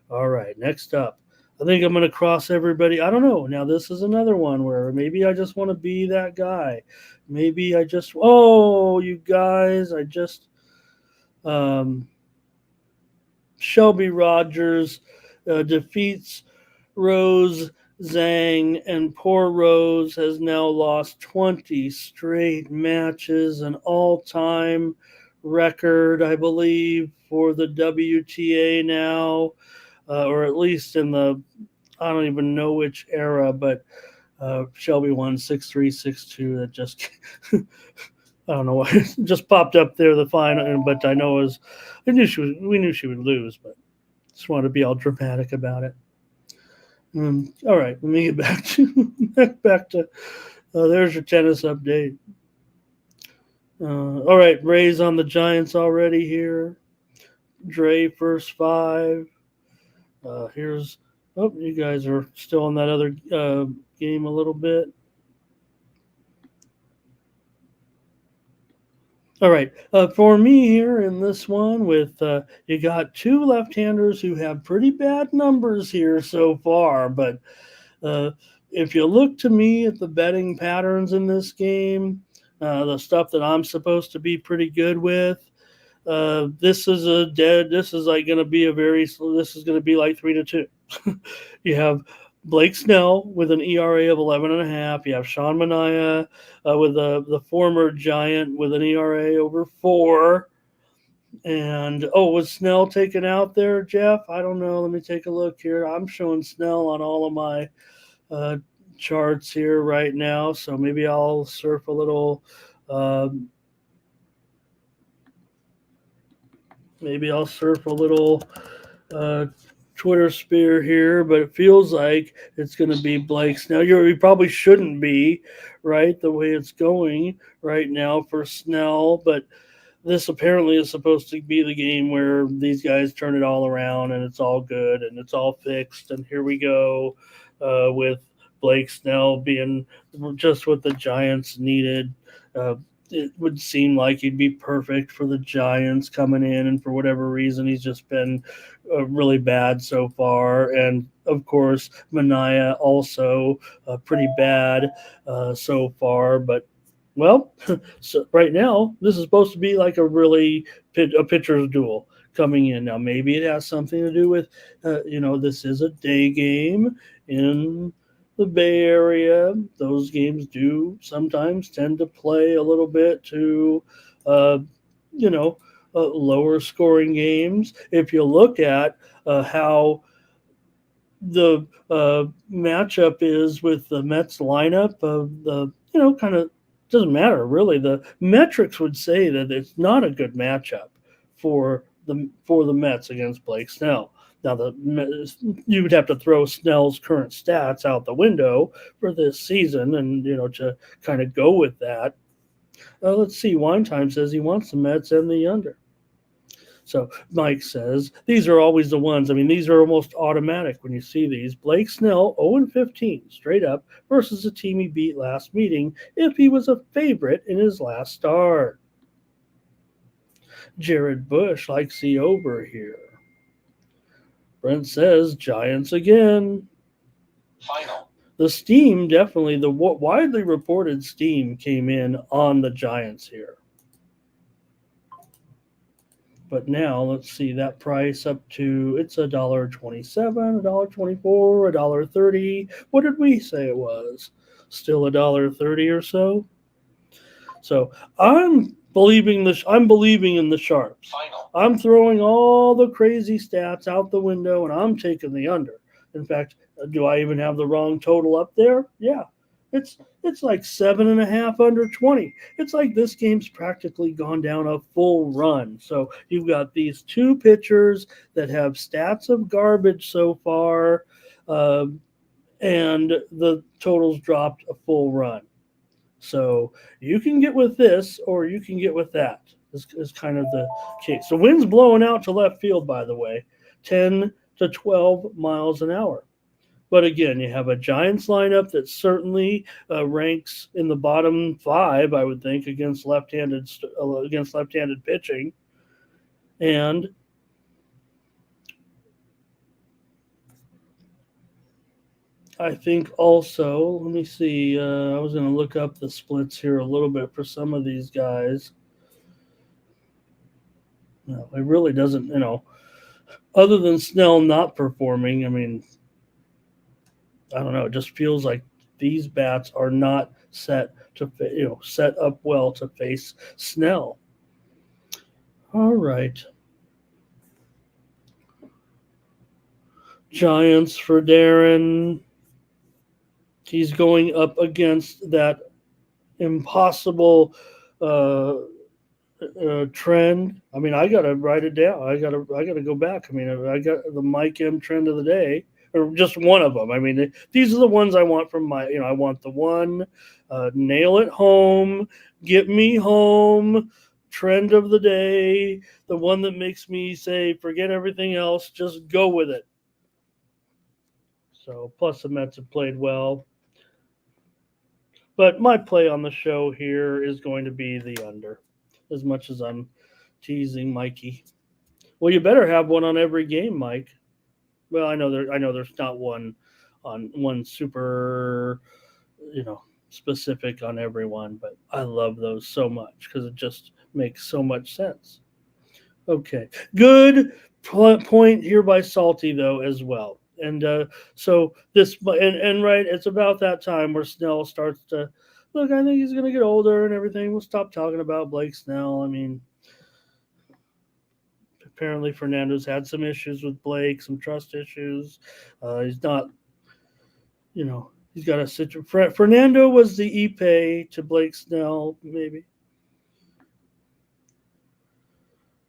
All right, next up. I think I'm going to cross everybody. I don't know. Now this is another one where maybe I just want to be that guy. Maybe I just you guys, I just Shelby Rogers defeats Rose Zhang, and poor Rose has now lost 20 straight matches, an all-time record, I believe, for the WTA now, or at least in I don't even know which era, but Shelby won 6-3, 6-2. That just I don't know why it just popped up there the final, but we knew she would lose, but just wanted to be all dramatic about it. All right, let me get back to. There's your tennis update. All right, Rays on the Giants already here. Dre first five. Here's you guys are still on that other game a little bit. All right, for me here in this one, with you got two left-handers who have pretty bad numbers here so far, but if you look to me at the betting patterns in this game, the stuff that I'm supposed to be pretty good with, this is going to be this is going to be like 3-2. You have Blake Snell with an ERA of 11.5. You have Sean Manaea with the former Giant with an ERA over 4. And was Snell taken out there, Jeff? I don't know. Let me take a look here. I'm showing Snell on all of my charts here right now, so maybe I'll surf a little. Twitter sphere here, but it feels like it's going to be Blake Snell. You probably shouldn't be, right, the way it's going right now for Snell, but this apparently is supposed to be the game where these guys turn it all around and it's all good and it's all fixed. And here we go with Blake Snell being just what the Giants needed. It would seem like he'd be perfect for the Giants coming in, and for whatever reason, he's just been really bad so far. And of course, Manaea also pretty bad so far. But so right now, this is supposed to be like a pitcher's duel coming in. Now, maybe it has something to do with, this is a day game in the Bay Area. Those games do sometimes tend to play a little bit to, lower scoring games. If you look at how the matchup is with the Mets lineup of the, kind of doesn't matter really. The metrics would say that it's not a good matchup for the Mets against Blake Snell. Now, you would have to throw Snell's current stats out the window for this season, and to kind of go with that. Let's see. Wine Time says he wants the Mets and the under. So Mike says these are always the ones. I mean, these are almost automatic when you see these. Blake Snell 0-15 straight up versus a team he beat last meeting if he was a favorite in his last start. Jared Bush likes the over here. Brent says Giants again. Final. The steam, definitely, the widely reported steam came in on the Giants here. But now let's see that price up to it's $1.27, $1.24, $1.30. What did we say it was? Still $1.30 or so. So I'm believing this. I'm believing in the sharps. I'm throwing all the crazy stats out the window, and I'm taking the under. In fact, do I even have the wrong total up there? Yeah, it's like 7.5 under 20. It's like this game's practically gone down a full run. So you've got these two pitchers that have stats of garbage so far, and the totals dropped a full run. So you can get with this or you can get with that. This is kind of the case. The wind's blowing out to left field, by the way, 10 to 12 miles an hour. But again, you have a Giants lineup that certainly ranks in the bottom 5, I would think, against left-handed pitching. And I think also, let me see, I was going to look up the splits here a little bit for some of these guys. No, it really doesn't, other than Snell not performing, I mean, I don't know, it just feels like these bats are not set up well to face Snell. All right. Giants for Darren. He's going up against that impossible trend. I mean, I gotta write it down. I gotta go back. I mean, I got the Mike M trend of the day, or just one of them. I mean, these are the ones I want from my. I want the one, nail it home, get me home, trend of the day, the one that makes me say, forget everything else, just go with it. So, plus the Mets have played well. But my play on the show here is going to be the under, as much as I'm teasing Mikey. Well, you better have one on every game, Mike. Well, I know there's not one super, specific on everyone, but I love those so much because it just makes so much sense. Okay, good point here by Salty though as well. And so this and right, it's about that time where Snell starts to look. I think he's going to get older and everything. We'll stop talking about Blake Snell. I mean, apparently Fernando's had some issues with Blake, some trust issues. He's not, he's got a situation. Fernando was the Ipe to Blake Snell, maybe.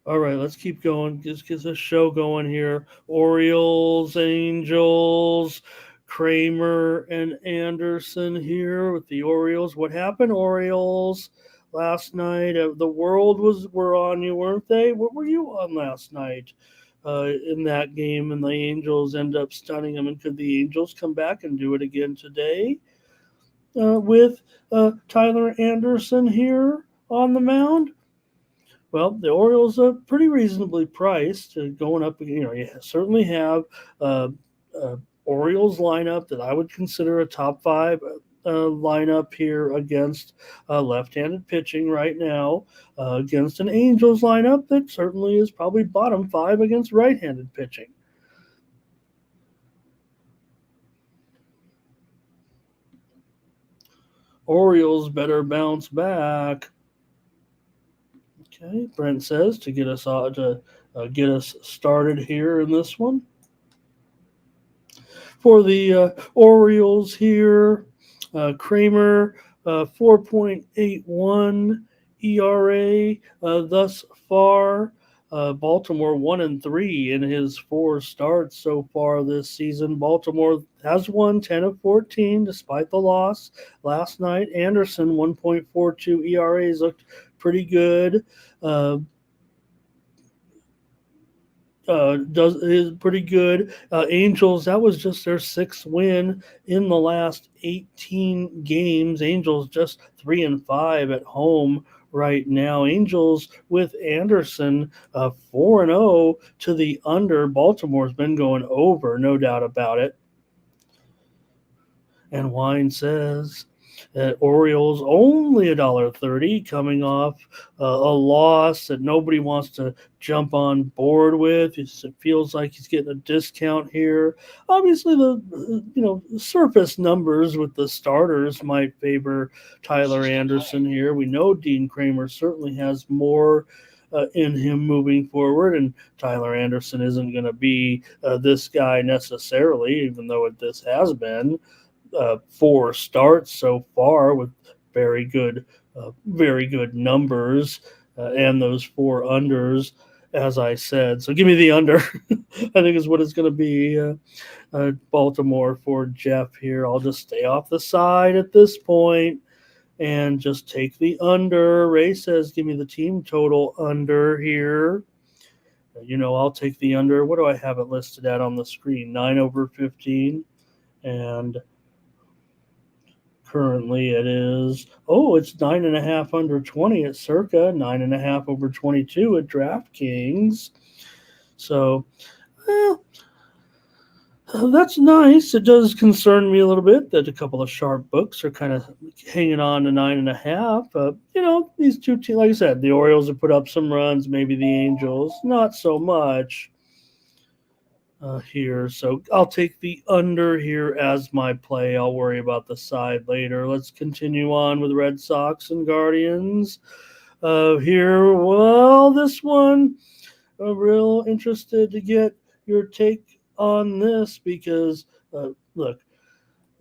All right, let's keep going. Just get this show going here. Orioles, Angels, Kramer, and Anderson here with the Orioles. What happened, Orioles, last night? The world were on you, weren't they? What were you on last night in that game? And the Angels end up stunning them. And could the Angels come back and do it again today with Tyler Anderson here on the mound? Well, the Orioles are pretty reasonably priced, going up. You certainly have Orioles lineup that I would consider a top 5 lineup here against left-handed pitching right now, against an Angels lineup that certainly is probably bottom 5 against right-handed pitching. Orioles better bounce back. Okay, Brent says to get us started here in this one. For the Orioles here, Kramer 4.81 ERA thus far. Baltimore 1-3 in his 4 starts so far this season. Baltimore has won 10 of 14 despite the loss last night. Anderson 1.42 ERAs looked pretty good. Is pretty good. Angels, that was just their 6th win in the last 18 games. Angels just 3-5 at home right now. Angels with Anderson 4-0 to the under. Baltimore's been going over, no doubt about it. And Wine says, Orioles only $1.30, coming off a loss that nobody wants to jump on board with. It feels like he's getting a discount here. Obviously, the surface numbers with the starters might favor Tyler Anderson here. We know Dean Kramer certainly has more in him moving forward, and Tyler Anderson isn't going to be this guy necessarily, even though this has been 4 starts so far with very good numbers and those 4 unders, as I said. So give me the under. I think is what it's going to be. Baltimore for Jeff here. I'll just stay off the side at this point and just take the under. Ray says, give me the team total under here. I'll take the under. What do I have it listed at on the screen? 9/15. And currently it is, it's 9.5 under 20 at Circa, 9.5 over 22 at DraftKings. So, that's nice. It does concern me a little bit that a couple of sharp books are kind of hanging on to 9.5. These two teams, like I said, the Orioles have put up some runs, maybe the Angels, not so much here. So I'll take the under here as my play. I'll worry about the side later. Let's continue on with Red Sox and Guardians here. Well, this one, I'm real interested to get your take on this because, look,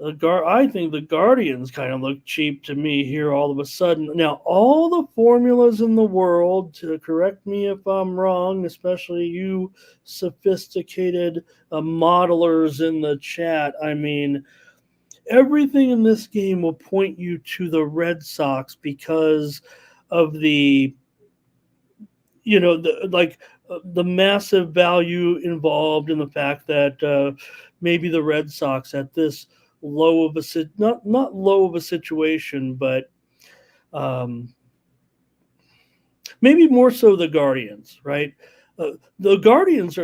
I think the Guardians kind of look cheap to me here all of a sudden. Now, all the formulas in the world, to correct me if I'm wrong, especially you sophisticated modelers in the chat, I mean, everything in this game will point you to the Red Sox because of the massive value involved in the fact that maybe the Red Sox at this low of a not low of a situation, but maybe more so the Guardians, right? The Guardians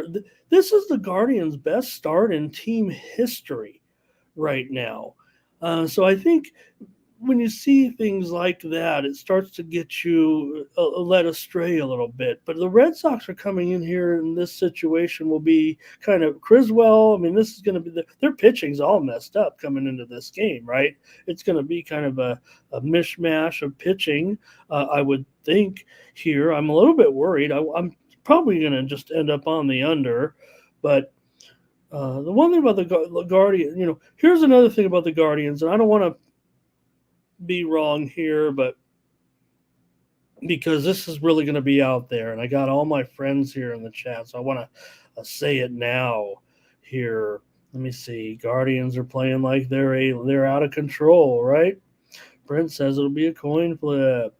this is the Guardians' best start in team history right now. So I think when you see things like that, it starts to get you led astray a little bit. But the Red Sox are coming in here, and this situation will be kind of Criswell. I mean, this is going to be their pitching's all messed up coming into this game, right? It's going to be kind of a mishmash of pitching, I would think here. I'm a little bit worried. I'm probably going to just end up on the under, but the one thing about the Guardians, here's another thing about the Guardians, and I don't want to be wrong here, but because this is really going to be out there, and I got all my friends here in the chat, so I want to say it now here. Let me see. Guardians are playing like they're out of control, right? Brent says it'll be a coin flip.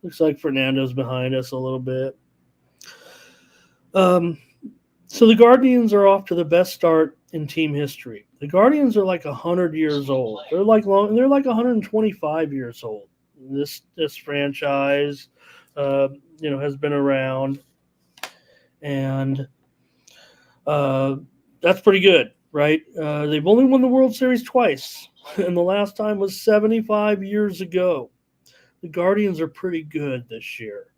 Looks like Fernando's behind us a little bit. So the Guardians are off to the best start in team history. The Guardians are like 100 years old. They're like 125 years old. This franchise, has been around, and that's pretty good, right? They've only won the World Series twice, and the last time was 75 years ago. The Guardians are pretty good this year.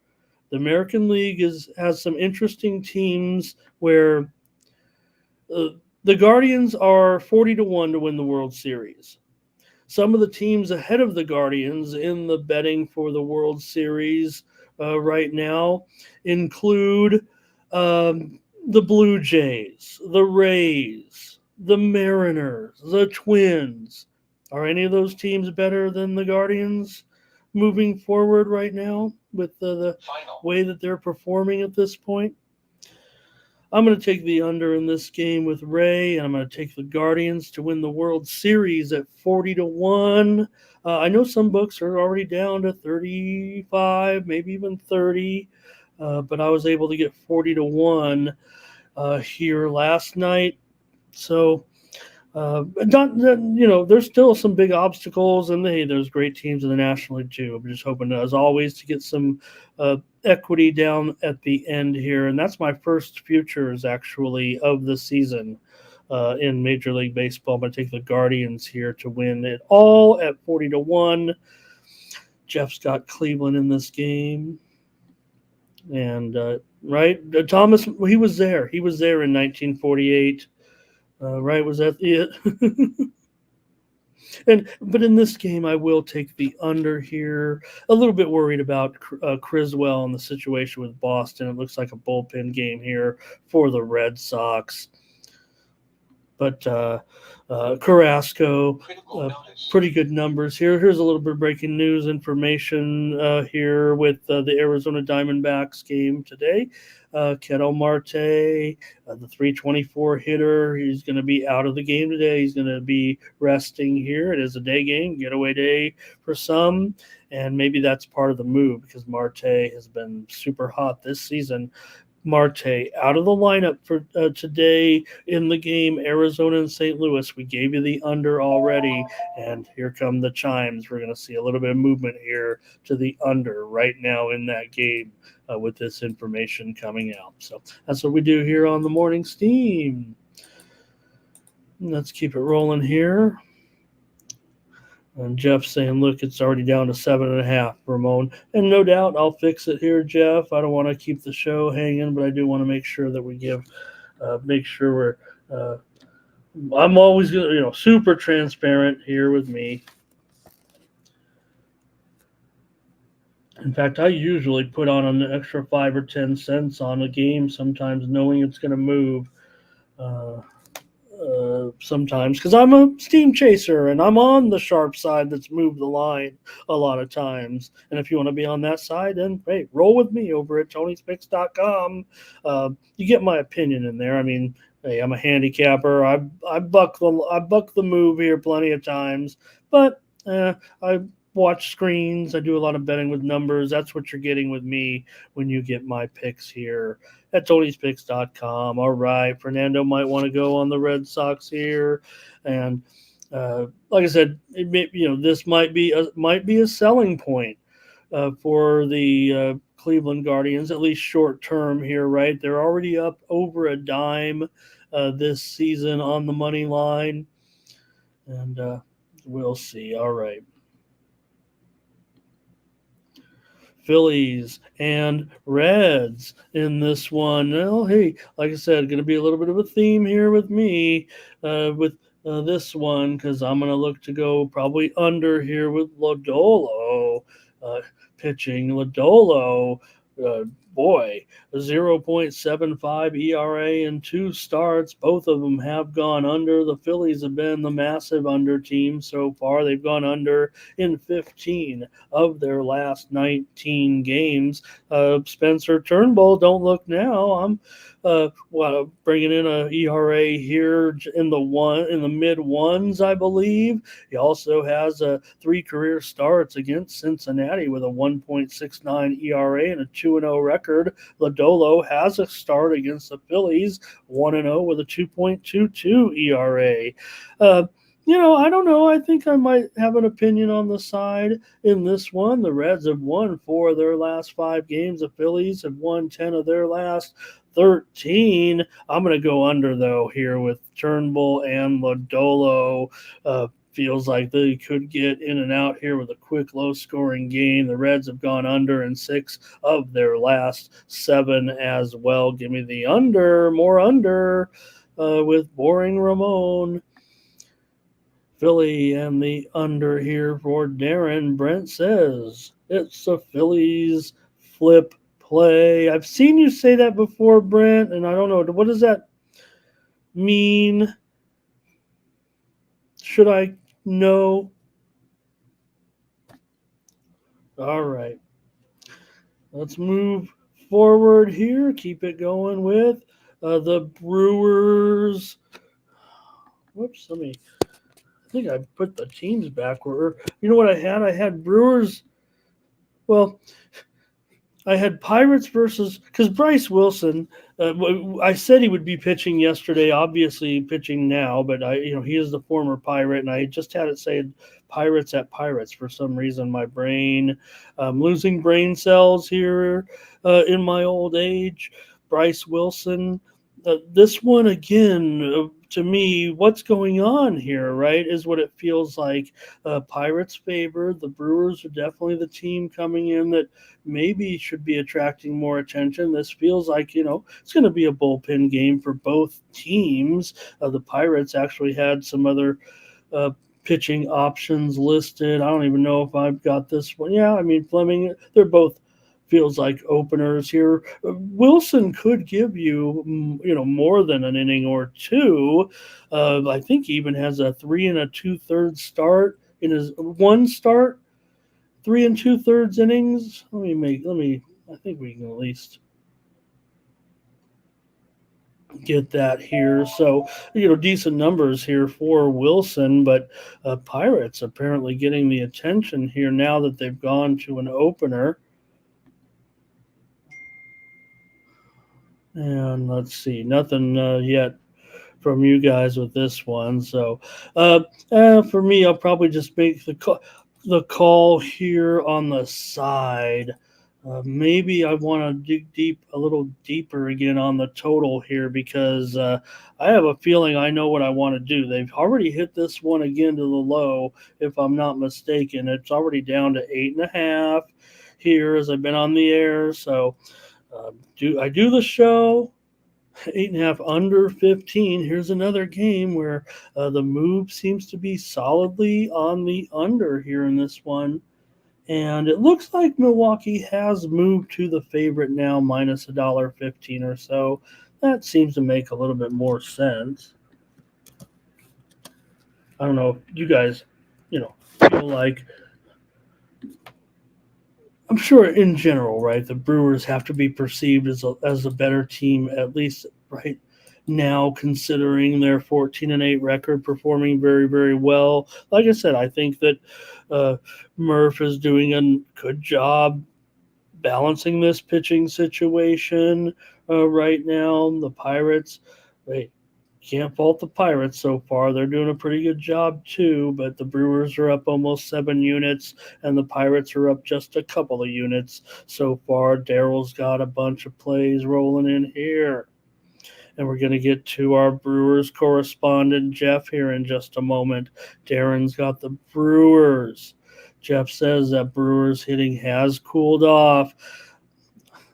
The American League has some interesting teams where the Guardians are 40-1 to win the World Series. Some of the teams ahead of the Guardians in the betting for the World Series right now include the Blue Jays, the Rays, the Mariners, the Twins. Are any of those teams better than the Guardians moving forward right now with the way that they're performing at this point? I'm going to take the under in this game with Ray, and I'm going to take the Guardians to win the World Series at 40-1. I know some books are already down to 35, maybe even 30, but I was able to get 40-1 here last night. So, there's still some big obstacles, and there's great teams in the National League too. I'm just hoping, as always, to get some equity down at the end here, and that's my first futures actually of the season. in Major League Baseball. I'm going to take the Guardians here to win it all at 40-1. Jeff's got Cleveland in this game. And, Thomas, he was there. He was there in 1948. Right, was that it? But in this game, I will take the under here. A little bit worried about Criswell and the situation with Boston. It looks like a bullpen game here for the Red Sox. But Carrasco, pretty good numbers here. Here's a little bit of breaking news information here with the Arizona Diamondbacks game today. Ketel Marte, the 324 hitter, he's going to be out of the game today. He's going to be resting here. It is a day game, getaway day for some, and maybe that's part of the move because Marte has been super hot this season. Marte out of the lineup for today in the game, Arizona and St. Louis. We gave you the under already, and here come the chimes. We're going to see a little bit of movement here to the under right now in that game with this information coming out. So that's what we do here on the Morning Steam. Let's keep it rolling here. And Jeff's saying, look, it's already down to 7.5, Ramon. And no doubt I'll fix it here, Jeff. I don't want to keep the show hanging, but I do want to make sure that we make sure we're I'm always going to, super transparent here with me. In fact, I usually put on an extra 5 or 10 cents on a game sometimes, knowing it's going to move. Sometimes because I'm a steam chaser and I'm on the sharp side that's moved the line a lot of times. And if you want to be on that side, then hey, roll with me over at Tony'sPicks.com. You get my opinion in there. I mean, hey, I'm a handicapper. I buck the move here plenty of times, but I watch screens. I do a lot of betting with numbers. That's what you're getting with me when you get my picks here at Tony'sPicks.com. All right, Fernando might want to go on the Red Sox here, and like I said, this might be a selling point for the Cleveland Guardians, at least short term here. Right, they're already up over a dime this season on the money line, and we'll see. All right. Phillies and Reds in this one. Well, hey, like I said, going to be a little bit of a theme here with me with this one because I'm going to look to go probably under here with Lodolo pitching. Lodolo, boy, a 0.75 ERA in 2 starts. Both of them have gone under. The Phillies have been the massive under team so far. They've gone under in 15 of their last 19 games. Spencer Turnbull, don't look now. I'm bringing in a ERA here in the mid ones, I believe. He also has 3 career starts against Cincinnati with a 1.69 ERA and a 2-0 record. Lodolo has a start against the Phillies, 1-0 with a 2.22 ERA. I don't know. I think I might have an opinion on the side in this one. The Reds have won 4 of their last 5 games. The Phillies have won 10 of their last 13. I'm going to go under, though, here with Turnbull and Lodolo. Feels like they could get in and out here with a quick, low-scoring game. The Reds have gone under in 6 of their last 7 as well. Give me the under, more under with Boring Ramon. Philly and the under here for Darren. Brent says it's a Phillies flip play. I've seen you say that before, Brent, and I don't know. What does that mean? Should I know? All right. Let's move forward here. Keep it going with the Brewers. Whoops, I think I put the teams backward. You know what I had? I had Brewers. Well, I had Pirates because Bryce Wilson. I said he would be pitching yesterday. Obviously, pitching now, but he is the former Pirate, and I just had it say Pirates at Pirates for some reason. My brain, losing brain cells here in my old age. Bryce Wilson. This one again, to me, what's going on here, right, is what it feels like. Pirates favored. The Brewers are definitely the team coming in that maybe should be attracting more attention. This feels like, it's going to be a bullpen game for both teams. The Pirates actually had some other pitching options listed. I don't even know if I've got this one. Yeah, I mean, Fleming, they're both feels like openers here. Wilson could give you, more than an inning or two. I think he even has a 3 2/3 start in his one start, 3 2/3 innings. I think we can at least get that here. So, decent numbers here for Wilson, but Pirates apparently getting the attention here now that they've gone to an opener. And let's see, nothing yet from you guys with this one. So for me, I'll probably just make the call here on the side. Maybe I want to dig a little deeper again on the total here because I have a feeling I know what I want to do. They've already hit this one again to the low, if I'm not mistaken. It's already down to 8.5 here as I've been on the air. So I do the show 8.5 under 15. Here's another game where the move seems to be solidly on the under here in this one. And it looks like Milwaukee has moved to the favorite now, minus $1.15 or so. That seems to make a little bit more sense. I don't know if you guys, feel like, I'm sure in general, right, the Brewers have to be perceived as a better team, at least right now, considering their 14-8 record, performing very, very well. Like I said, I think that Murph is doing a good job balancing this pitching situation right now. The Pirates, can't fault the Pirates so far. They're doing a pretty good job too, but the Brewers are up almost 7 units, and the Pirates are up just a couple of units so far. Daryl's got a bunch of plays rolling in here. And we're going to get to our Brewers correspondent, Jeff, here in just a moment. Darren's got the Brewers. Jeff says that Brewers hitting has cooled off.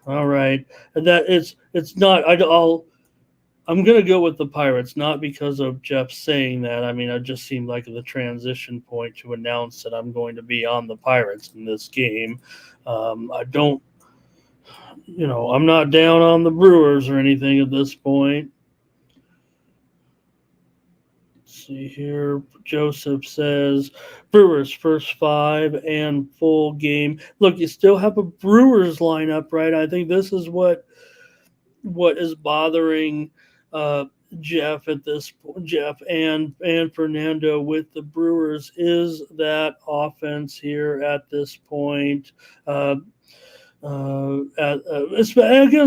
All right. And that it's not – I'm going to go with the Pirates, not because of Jeff saying that. I mean, it just seemed like the transition point to announce that I'm going to be on the Pirates in this game. I don't – I'm not down on the Brewers or anything at this point. Let's see here. Joseph says Brewers first 5 and full game. Look, you still have a Brewers lineup, right? I think this is what is bothering Jeff at this point. Jeff and Fernando with the Brewers is that offense here at this point. Against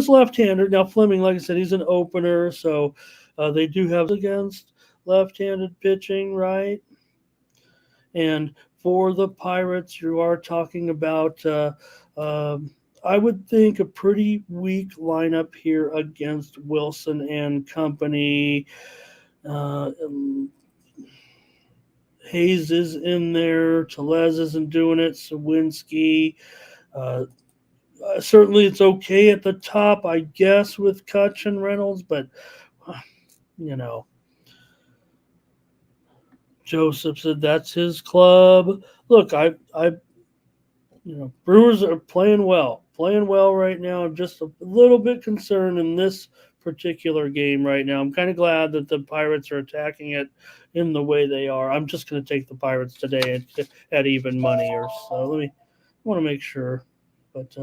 left-hander. Now Fleming, like I said, he's an opener, so they do have against left-handed pitching, right? And for the Pirates, you are talking about, I would think, a pretty weak lineup here against Wilson and company. Hayes is in there. Tellez isn't doing it. Sawinski. Certainly it's okay at the top, I guess, with Kutch and Reynolds, but, Joseph said that's his club. Look, Brewers are playing well right now. I'm just a little bit concerned in this particular game right now. I'm kind of glad that the Pirates are attacking it in the way they are. I'm just going to take the Pirates today at even money or so. I want to make sure, but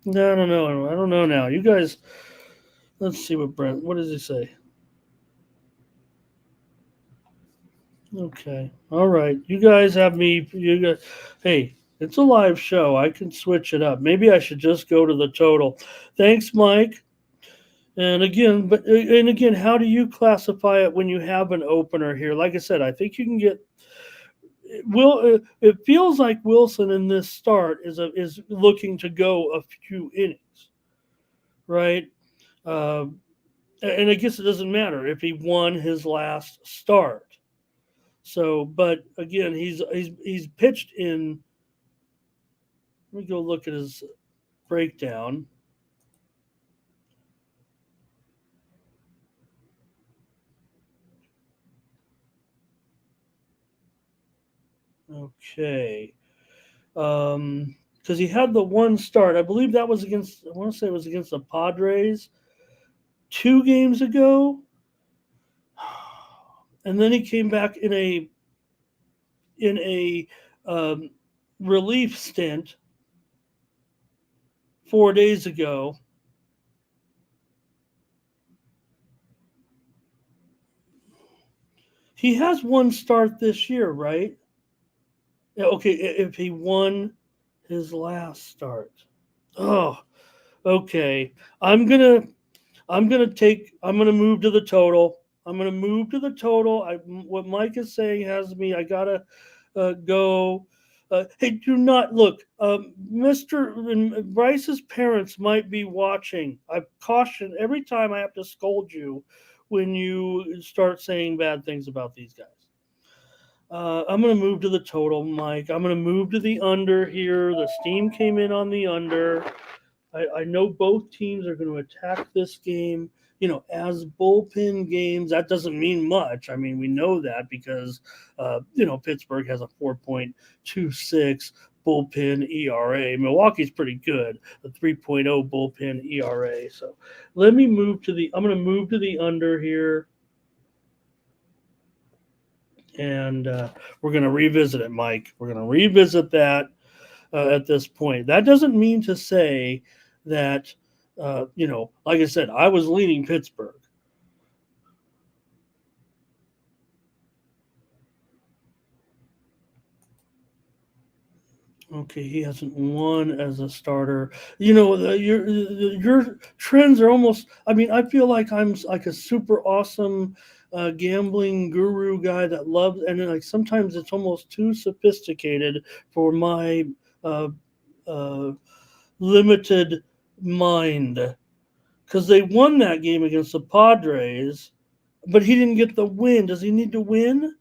no, I don't know now. You guys, let's see what does he say? Okay. All right. You guys have me. Hey, it's a live show. I can switch it up. Maybe I should just go to the total. Thanks, Mike. And again, how do you classify it when you have an opener here? Like I said, I think you can get it feels like Wilson in this start is looking to go a few innings, right? Uh, and I guess it doesn't matter if he won his last start. So, but again, he's pitched in. Let me go look at his breakdown. Okay. Because he had the one start. I believe that was against, I want to say it was against the Padres 2 games ago. And then he came back in a um, relief stint 4 days ago. He has one start this year, right? Yeah, okay, if he won his last start. Oh, okay. I'm gonna move to the total. I'm gonna move to the total. What Mike is saying has me. I gotta go. Hey, do not look. Mr. Bryce's parents might be watching. I caution every time I have to scold you when you start saying bad things about these guys. I'm going to move to the total, Mike. I'm going to move to the under here. The steam came in on the under. I know both teams are going to attack this game, as bullpen games. That doesn't mean much. I mean, we know that because, Pittsburgh has a 4.26 bullpen ERA. Milwaukee's pretty good, a 3.0 bullpen ERA. So I'm going to move to the under here. And we're going to revisit it, Mike. We're going to revisit that at this point. That doesn't mean to say that, like I said, I was leaning Pittsburgh. Okay, he hasn't won as a starter. Your trends are almost. I mean, I feel like I'm like a super awesome gambling guru guy that loves, and like sometimes it's almost too sophisticated for my uh, uh, limited mind. Because they won that game against the Padres, but he didn't get the win. Does he need to win?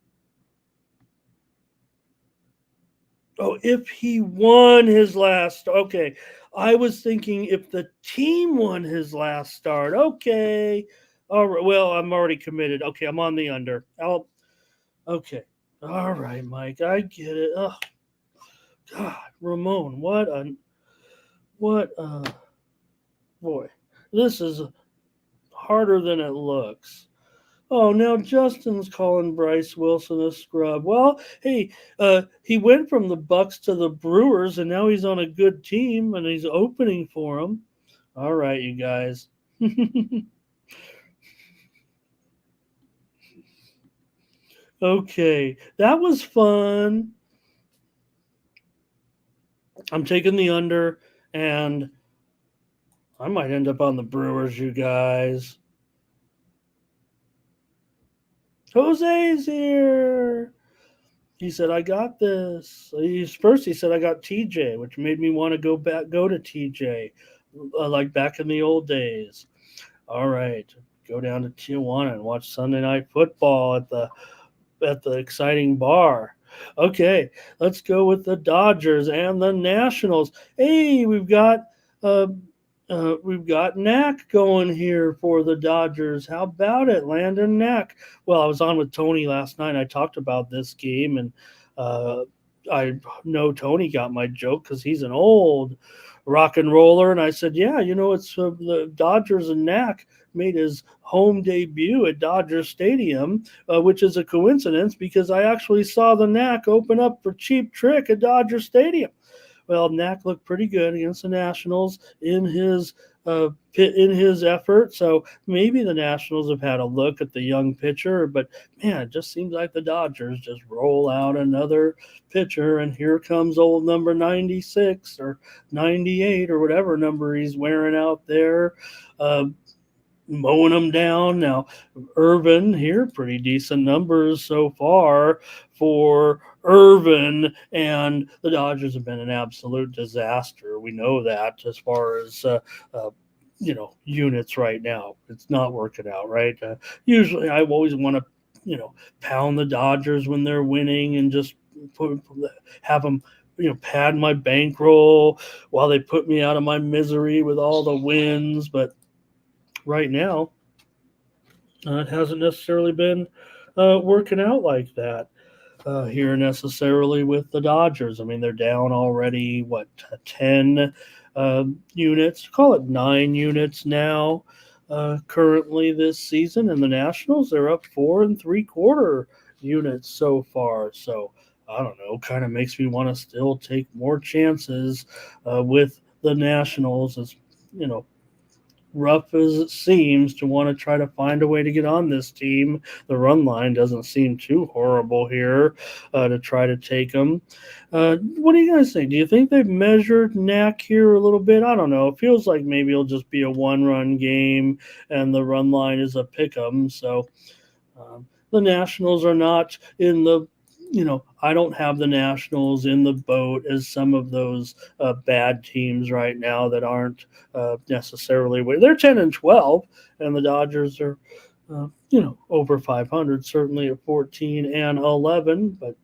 Oh, if he won his last, okay. I was thinking if the team won his last start. Okay. All right. Well, I'm already committed. Okay, I'm on the under. Okay. All right, Mike. I get it. Oh, God, Ramon, what boy. This is harder than it looks. Oh, now Justin's calling Bryce Wilson a scrub. Well, hey, he went from the Bucks to the Brewers, and now he's on a good team, and he's opening for them. All right, you guys. Okay, that was fun. I'm taking the under, and I might end up on the Brewers, you guys. Jose's here. He said, "I got this." First, he said, "I got TJ," which made me want to go to TJ, like back in the old days. All right, go down to Tijuana and watch Sunday Night Football at the exciting bar. Okay, let's go with the Dodgers and the Nationals. Hey, we've got Knack going here for the Dodgers. How about it, Landon Knack? Well, I was on with Tony last night. I talked about this game, and I know Tony got my joke because he's an old rock and roller. And I said, yeah, it's the Dodgers, and Knack made his home debut at Dodger Stadium, which is a coincidence because I actually saw the Knack open up for Cheap Trick at Dodger Stadium. Well, Knack looked pretty good against the Nationals in his effort. So maybe the Nationals have had a look at the young pitcher, but man, it just seems like the Dodgers just roll out another pitcher, and here comes old number 96 or 98 or whatever number he's wearing out there. mowing them down. Now, Irvin here, pretty decent numbers so far for Irvin, and the Dodgers have been an absolute disaster. We know that as far as units right now. It's not working out, right? Usually, I always want to, pound the Dodgers when they're winning and just have them, pad my bankroll while they put me out of my misery with all the wins. But right now, it hasn't necessarily been working out like that here necessarily with the Dodgers. I mean, they're down already, 10 units, call it 9 units now currently this season. And the Nationals, they're up 4 3/4 units so far. So I don't know, kind of makes me want to still take more chances with the Nationals, as rough as it seems to want to try to find a way to get on this team. The run line doesn't seem too horrible here to try to take them. What do you guys think? Do you think they've measured Knack here a little bit? I don't know. It feels like maybe it'll just be a one-run game and the run line is a pick 'em. So the Nationals are not in the I don't have the Nationals in the boat as some of those bad teams right now that aren't necessarily. They're 10-12, and the Dodgers are, over 500, certainly at 14-11. But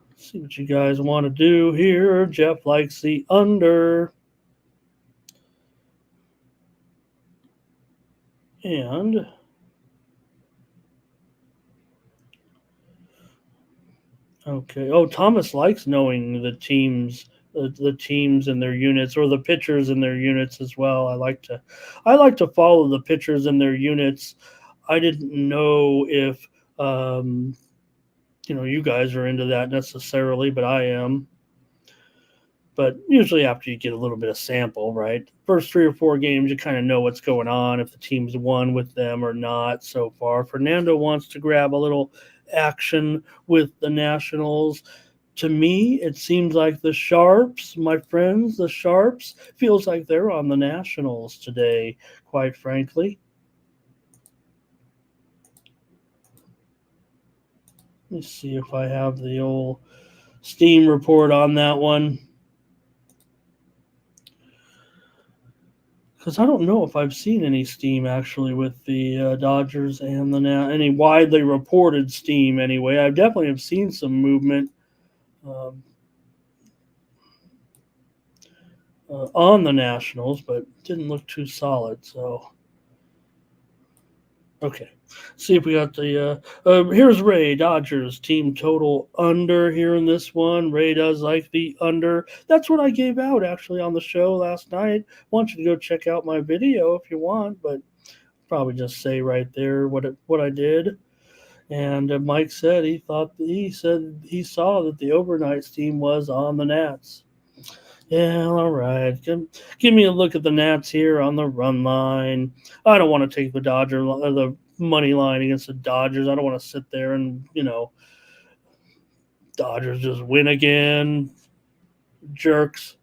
let's see what you guys want to do here. Jeff likes the under. And okay. Oh, Thomas likes knowing the teams and their units, or the pitchers and their units as well. I like to follow the pitchers and their units. I didn't know if you guys are into that necessarily, but I am. But usually after you get a little bit of sample, right? First 3 or 4 games, you kind of know what's going on, if the team's won with them or not so far. Fernando wants to grab a little action with the Nationals. To me, it seems like the Sharps, my friends, the Sharps, feels like they're on the Nationals today, quite frankly. Let me see if I have the old Steam report on that one. Because I don't know if I've seen any steam actually with the Dodgers and any widely reported steam anyway. I definitely have seen some movement on the Nationals, but didn't look too solid. So, okay. See if we got the here's Ray, Dodgers team total under here in this one. Ray does like the under. That's what I gave out actually on the show last night. I want you to go check out my video if you want, but probably just say right there what I did. And Mike said he saw that the overnight steam was on the Nats. Yeah, all right. Give me a look at the Nats here on the run line. I don't want to take the the money line against the Dodgers. I don't want to sit there and, Dodgers just win again. Jerks.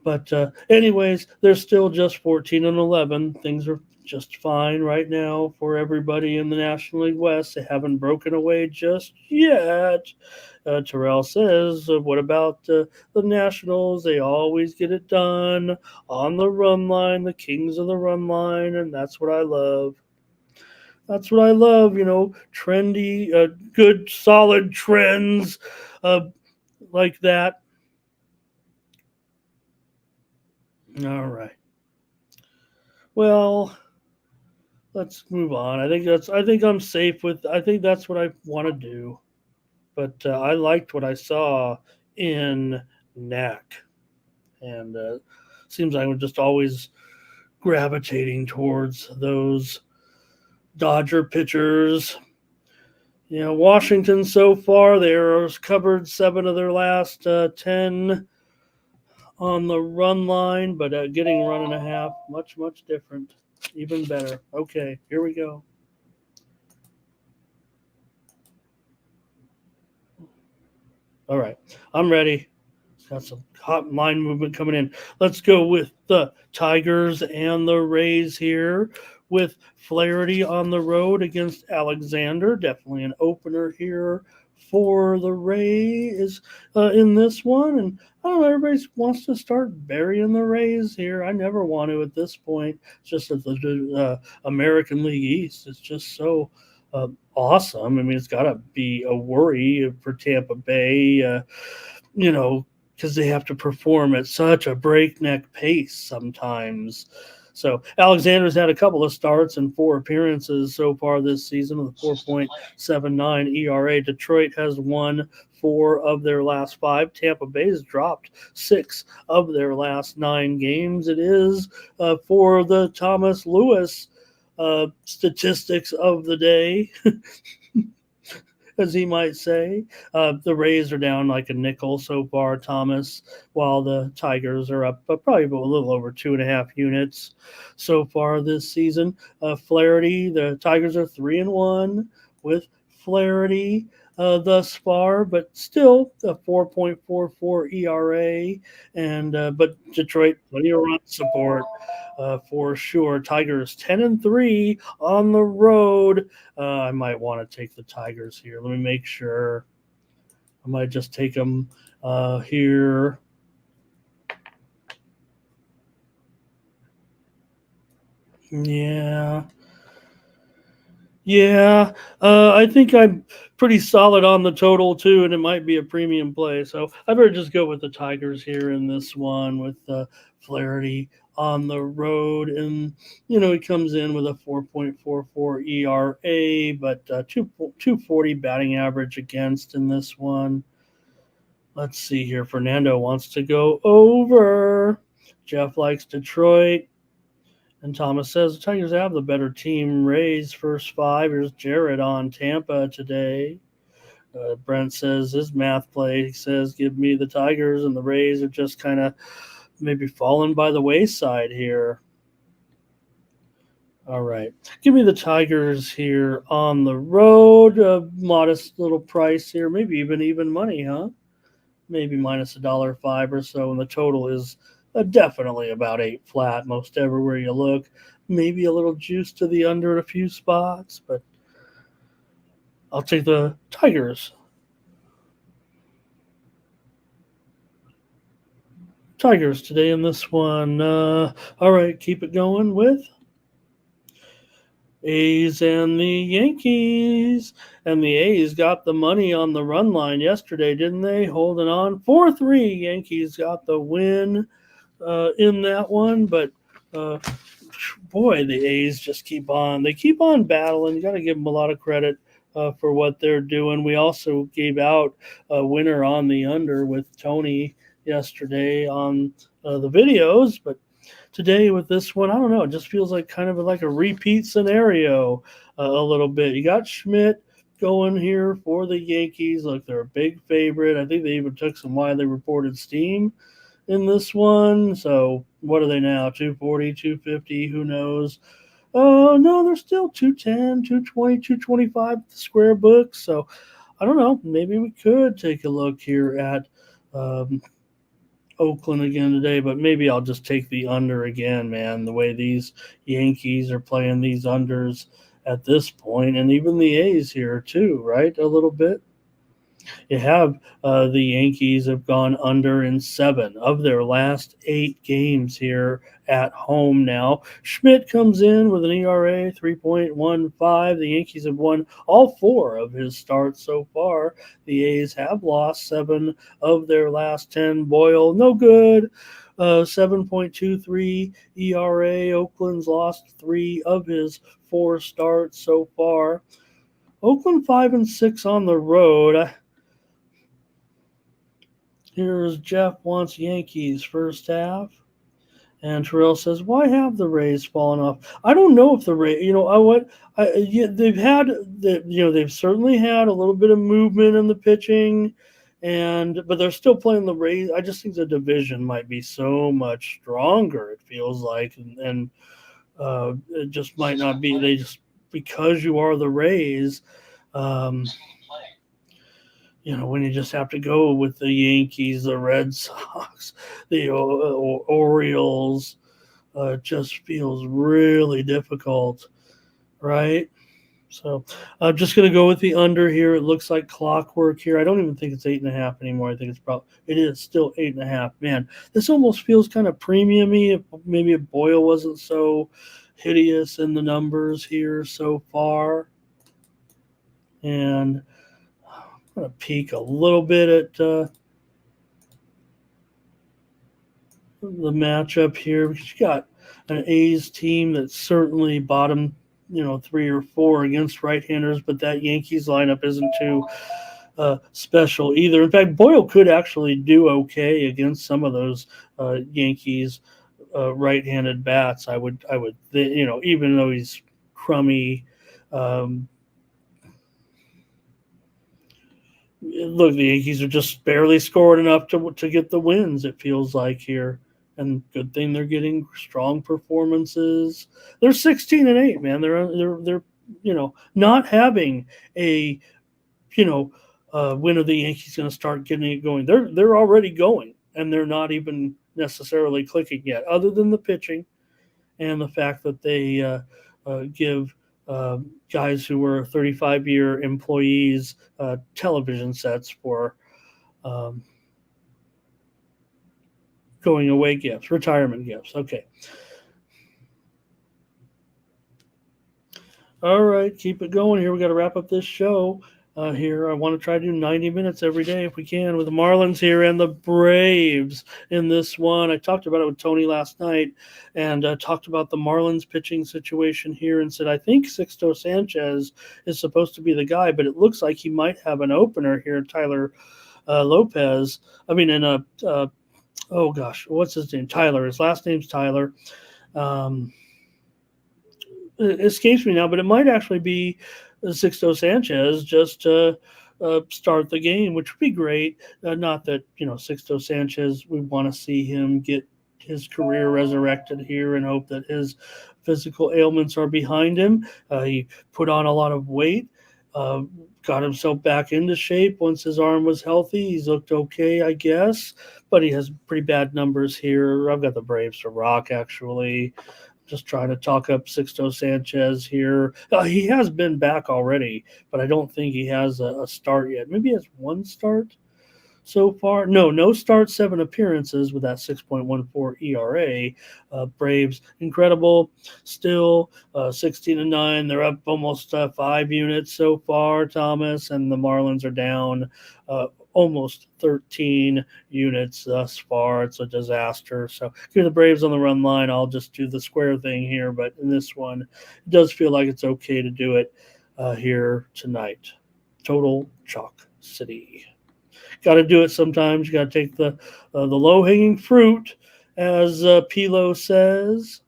But anyways, they're still just 14-11. Things are just fine right now for everybody in the National League West. They haven't broken away just yet. Terrell says, what about the Nationals? They always get it done on the run line, the kings of the run line, and that's what I love. That's what I love, trendy, good, solid trends like that. All right. Well, let's move on. I think I'm safe with. I think that's what I want to do. But I liked what I saw in Knack, and seems like I'm just always gravitating towards those Dodger pitchers. Washington so far, they're covered 7 of their last 10 on the run line, but getting a run and a half, much, much different. Even better. Okay, here we go. All right, I'm ready. Got some hot line movement coming in. Let's go with the Tigers and the Rays here with Flaherty on the road against Alexander. Definitely an opener here for the Rays in this one. And I don't know, everybody wants to start burying the Rays here. I never want to at this point. It's just that the American League East is just so awesome. I mean, it's got to be a worry for Tampa Bay, because they have to perform at such a breakneck pace sometimes. So Alexander's had a couple of starts and 4 appearances so far this season with a 4.79 ERA. Detroit has won 4 of their last 5. Tampa Bay has dropped 6 of their last 9 games. It is for the Thomas Lewis statistics of the day. As he might say. The Rays are down like a nickel so far, Thomas, while the Tigers are up probably a little over 2.5 units so far this season. Flaherty, the Tigers are 3-1 with Flaherty thus far, but still a 4.44 ERA, and but Detroit plenty of run support for sure. Tigers 10-3 on the road. I might want to take the Tigers here. Let me make sure. I might just take them here. Yeah, I think I'm pretty solid on the total too, and it might be a premium play. So I better just go with the Tigers here in this one with Flaherty on the road. And, he comes in with a 4.44 ERA, but 240 batting average against in this one. Let's see here. Fernando wants to go over. Jeff likes Detroit. And Thomas says the Tigers have the better team. Rays first 5. Here's Jared on Tampa today. Brent says his math play says give me the Tigers, and the Rays are just kind of maybe fallen by the wayside here. All right. Give me the Tigers here on the road. A modest little price here. Maybe even money, huh? Maybe minus $1.05 or so. And the total is definitely about 8 flat most everywhere you look. Maybe a little juice to the under in a few spots, but I'll take the Tigers. Tigers today in this one. All right, keep it going with A's and the Yankees. And the A's got the money on the run line yesterday, didn't they? Holding on 4-3. Yankees got the win in that one, but boy, the A's just keep on battling. You got to give them a lot of credit for what they're doing. We also gave out a winner on the under with Tony yesterday on the videos, but today with this one, I don't know, it just feels like kind of like a repeat scenario a little bit. You got Schmidt going here for the Yankees. Look, they're a big favorite. I think they even took some widely reported steam in this one. So what are they now? 240, 250, who knows? Oh, no, they're still 210, 220, 225 at the square book. So I don't know. Maybe we could take a look here at Oakland again today, but maybe I'll just take the under again, man. The way these Yankees are playing these unders at this point, and even the A's here too, right? A little bit. You have the Yankees have gone under in 7 of their last 8 games here at home now. Schmidt comes in with an ERA 3.15. The Yankees have won all 4 of his starts so far. The A's have lost 7 of their last 10. Boyle, no good. 7.23 ERA. Oakland's lost 3 of his 4 starts so far. Oakland 5-6 on the road. Here's Jeff wants Yankees first half. And Terrell says, why have the Rays fallen off? I don't know if the Rays, they've certainly had a little bit of movement in the pitching, but they're still playing the Rays. I just think the division might be so much stronger, it feels like, and it just might not be. They just, because you are the Rays, when you just have to go with the Yankees, the Red Sox, the Orioles, it just feels really difficult, right? So I'm just going to go with the under here. It looks like clockwork here. I don't even think it's 8.5 anymore. I think it is still 8.5. Man, this almost feels kind of premium-y. Maybe if Boyle wasn't so hideous in the numbers here so far. And I'm going to peek a little bit at the matchup here, because you got an A's team that's certainly bottom 3 or 4 against right-handers, but that Yankees lineup isn't too special either. In fact, Boyle could actually do okay against some of those Yankees right-handed bats. I would, even though he's crummy. Look, the Yankees are just barely scored enough to get the wins, it feels like here. And good thing they're getting strong performances. They're 16-8, man. They're not having a win of the Yankees going to start getting it going. They're already going, and they're not even necessarily clicking yet, other than the pitching and the fact that they give guys who were 35-year employees television sets for going away gifts, retirement gifts. Okay. All right, keep it going here. We got to wrap up this show here. I want to try to do 90 minutes every day if we can with the Marlins here and the Braves in this one. I talked about it with Tony last night and talked about the Marlins pitching situation here and said, I think Sixto Sanchez is supposed to be the guy, but it looks like he might have an opener here, Tyler Lopez. I mean, oh gosh, what's his name? Tyler. His last name's Tyler. It escapes me now, but it might actually be Sixto Sanchez just to start the game, which would be great. Not that, Sixto Sanchez, we want to see him get his career resurrected here and hope that his physical ailments are behind him. He put on a lot of weight. Got himself back into shape once his arm was healthy. He's looked okay, I guess, but he has pretty bad numbers here. I've got the Braves to rock, actually. Just trying to talk up Sixto Sanchez here. He has been back already, but I don't think he has a start yet. Maybe he has one start so far. No start, 7 appearances with that 6.14 ERA. Braves, incredible. Still 16-9. They're up almost 5 units so far, Thomas, and the Marlins are down almost 13 units thus far. It's a disaster. So give the Braves on the run line. I'll just do the square thing here, but in this one, it does feel like it's okay to do it here tonight. Total Chalk City. Got to do it sometimes. You got to take the low-hanging fruit, as Pilo says.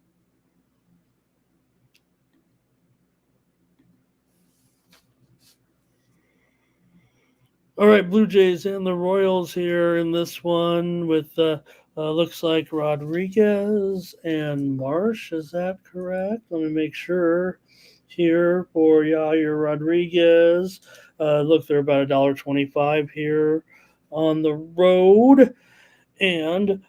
All right, Blue Jays and the Royals here in this one with looks like Rodriguez and Marsh. Is that correct? Let me make sure here for Yair Rodriguez. Look, they're about $1.25 here on the road. And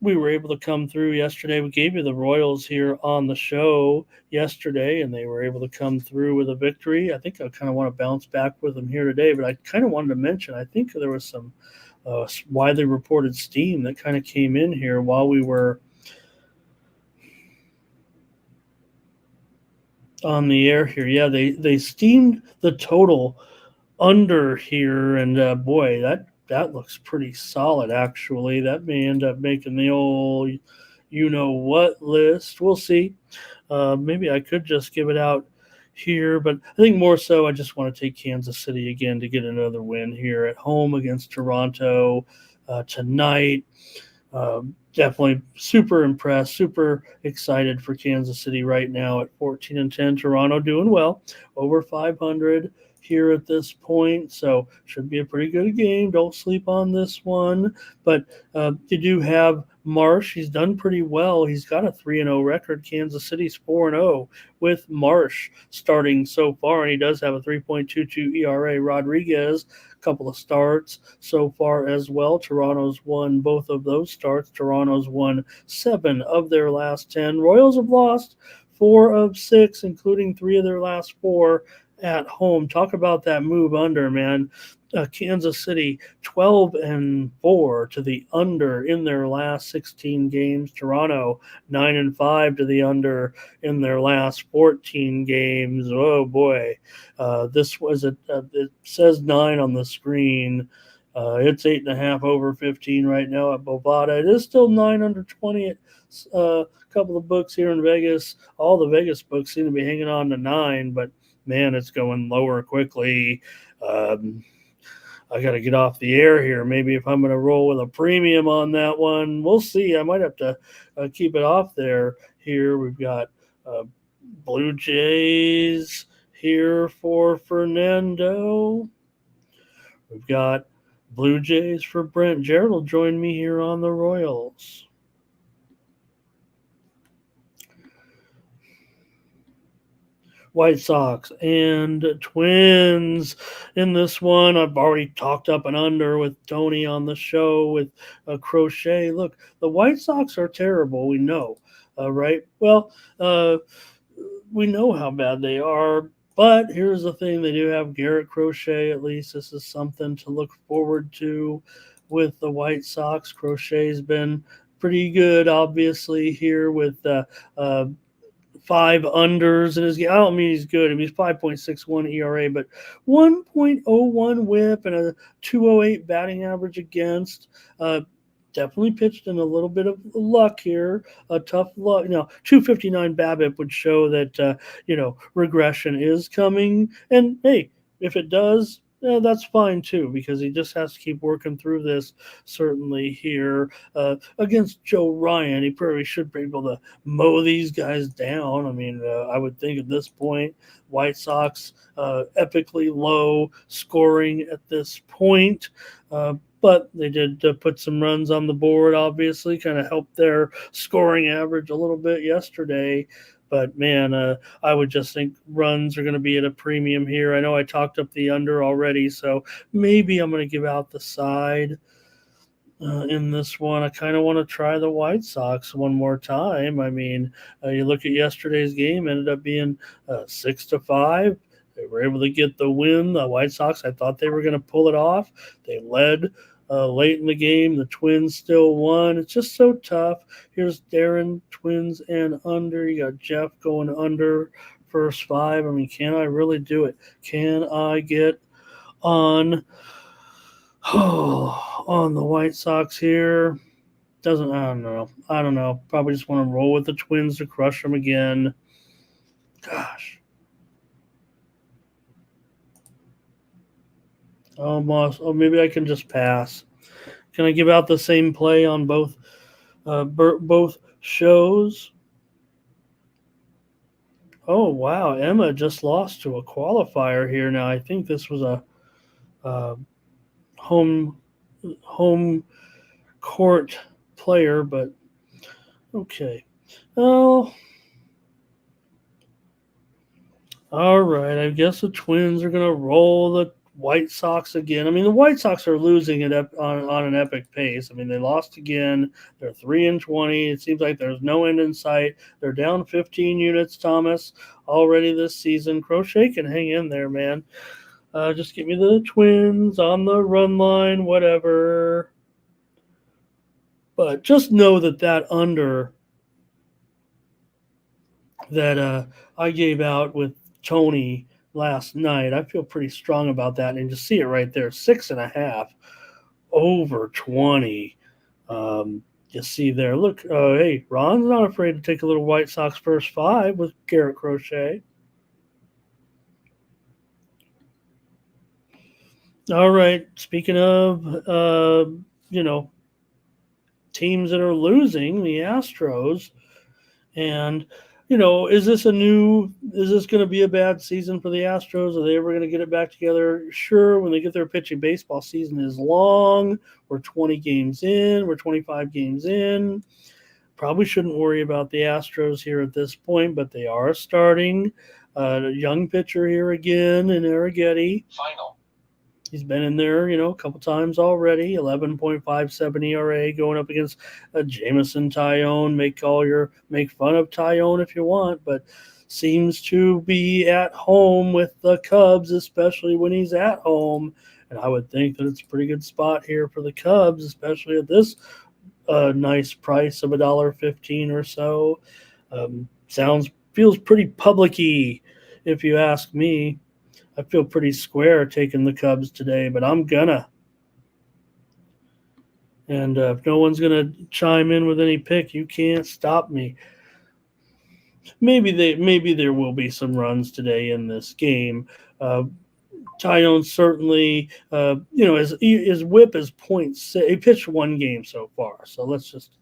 we were able to come through yesterday. We gave you the Royals here on the show yesterday, and they were able to come through with a victory. I think I kind of want to bounce back with them here today, but I kind of wanted to mention, I think there was some widely reported steam that kind of came in here while we were on the air here. Yeah, they steamed the total under here, and boy, that looks pretty solid, actually. That may end up making the old you-know-what list. We'll see. Maybe I could just give it out here, but I think more so I just want to take Kansas City again to get another win here at home against Toronto tonight. Definitely super impressed, super excited for Kansas City right now at 14-10. Toronto doing well, over 500. here at this point, so should be a pretty good game. Don't sleep on this one. But you do have Marsh. He's done pretty well. He's got a 3-0 record. Kansas City's 4-0 with Marsh starting so far, and he does have a 3.22 ERA. Rodriguez, a couple of starts so far as well. Toronto's won both of those starts. Toronto's won 7 of their last 10. Royals have lost 4 of 6, including 3 of their last 4 at home. Talk about that move under, man. Kansas City 12-4 to the under in their last 16 games. Toronto 9-5 to the under in their last 14 games. Oh boy, this was it says 9 on the screen. It's 8.5 over 15 right now at Bovada. It is still 9 under 20 at a couple of books here in Vegas. All the Vegas books seem to be hanging on to 9, but man, it's going lower quickly. I got to get off the air here. Maybe if I'm going to roll with a premium on that one, we'll see. I might have to keep it off there. Here we've got Blue Jays here for Fernando. We've got Blue Jays for Brent. Jared will join me here on the Royals. White Sox and Twins in this one. I've already talked up and under with Tony on the show with Crochet. Look, the White Sox are terrible. We know, right? Well, we know how bad they are. But here's the thing. They do have Garrett Crochet. At least this is something to look forward to with the White Sox. Crochet's been pretty good, obviously, here with 5 unders in his game. I don't mean he's good. I mean, he's 5.61 ERA, but 1.01 whip and a 208 batting average against. Definitely pitched in a little bit of luck here, a tough luck. 259 BABIP would show that, regression is coming. And, hey, if it does, that's fine too, because he just has to keep working through this. Certainly here against Joe Ryan, he probably should be able to mow these guys down. I mean, I would think at this point, White Sox epically low scoring at this point. But they did put some runs on the board, obviously, kind of helped their scoring average a little bit yesterday. But, man, I would just think runs are going to be at a premium here. I know I talked up the under already, so maybe I'm going to give out the side in this one. I kind of want to try the White Sox one more time. I mean, you look at yesterday's game, ended up being 6-5. They were able to get the win. The White Sox, I thought they were going to pull it off. They led late in the game. The Twins still won. It's just so tough. Here's Darren, Twins and under. You got Jeff going under first 5. I mean, can I really do it? Can I get on the White Sox here? I don't know. Probably just want to roll with the Twins to crush them again. Gosh. Almost. Oh, maybe I can just pass. Can I give out the same play on both shows? Oh, wow. Emma just lost to a qualifier here. Now, I think this was a home court player, but okay. Oh, all right. I guess the Twins are going to roll the White Sox again. I mean, the White Sox are losing it on an epic pace. I mean, they lost again. They're 3-20. It seems like there's no end in sight. They're down 15 units, Thomas, already this season. Crochet can hang in there, man. Just give me the Twins on the run line, whatever. But just know that under that I gave out with Tony last night, I feel pretty strong about that. And just see it right there, 6.5 over 20. You see there, look, hey, Ron's not afraid to take a little White Sox first 5 with Garrett Crochet. All right, speaking of, teams that are losing, the Astros, and Is this going to be a bad season for the Astros? Are they ever going to get it back together? Sure, when they get their pitching, baseball season is long. We're 20 games in, we're 25 games in. Probably shouldn't worry about the Astros here at this point, but they are starting a young pitcher here again in Arrighetti. Final. He's been in there, a couple times already. 11.57 ERA going up against Jameson Taillon. Make fun of Taillon if you want, but seems to be at home with the Cubs, especially when he's at home. And I would think that it's a pretty good spot here for the Cubs, especially at this nice price of $1.15 or so. Feels pretty public-y, if you ask me. I feel pretty square taking the Cubs today, but I'm gonna. And if no one's gonna chime in with any pick, you can't stop me. Maybe there will be some runs today in this game. Taillon certainly, his whip is .6. He pitched one game so far, so let's just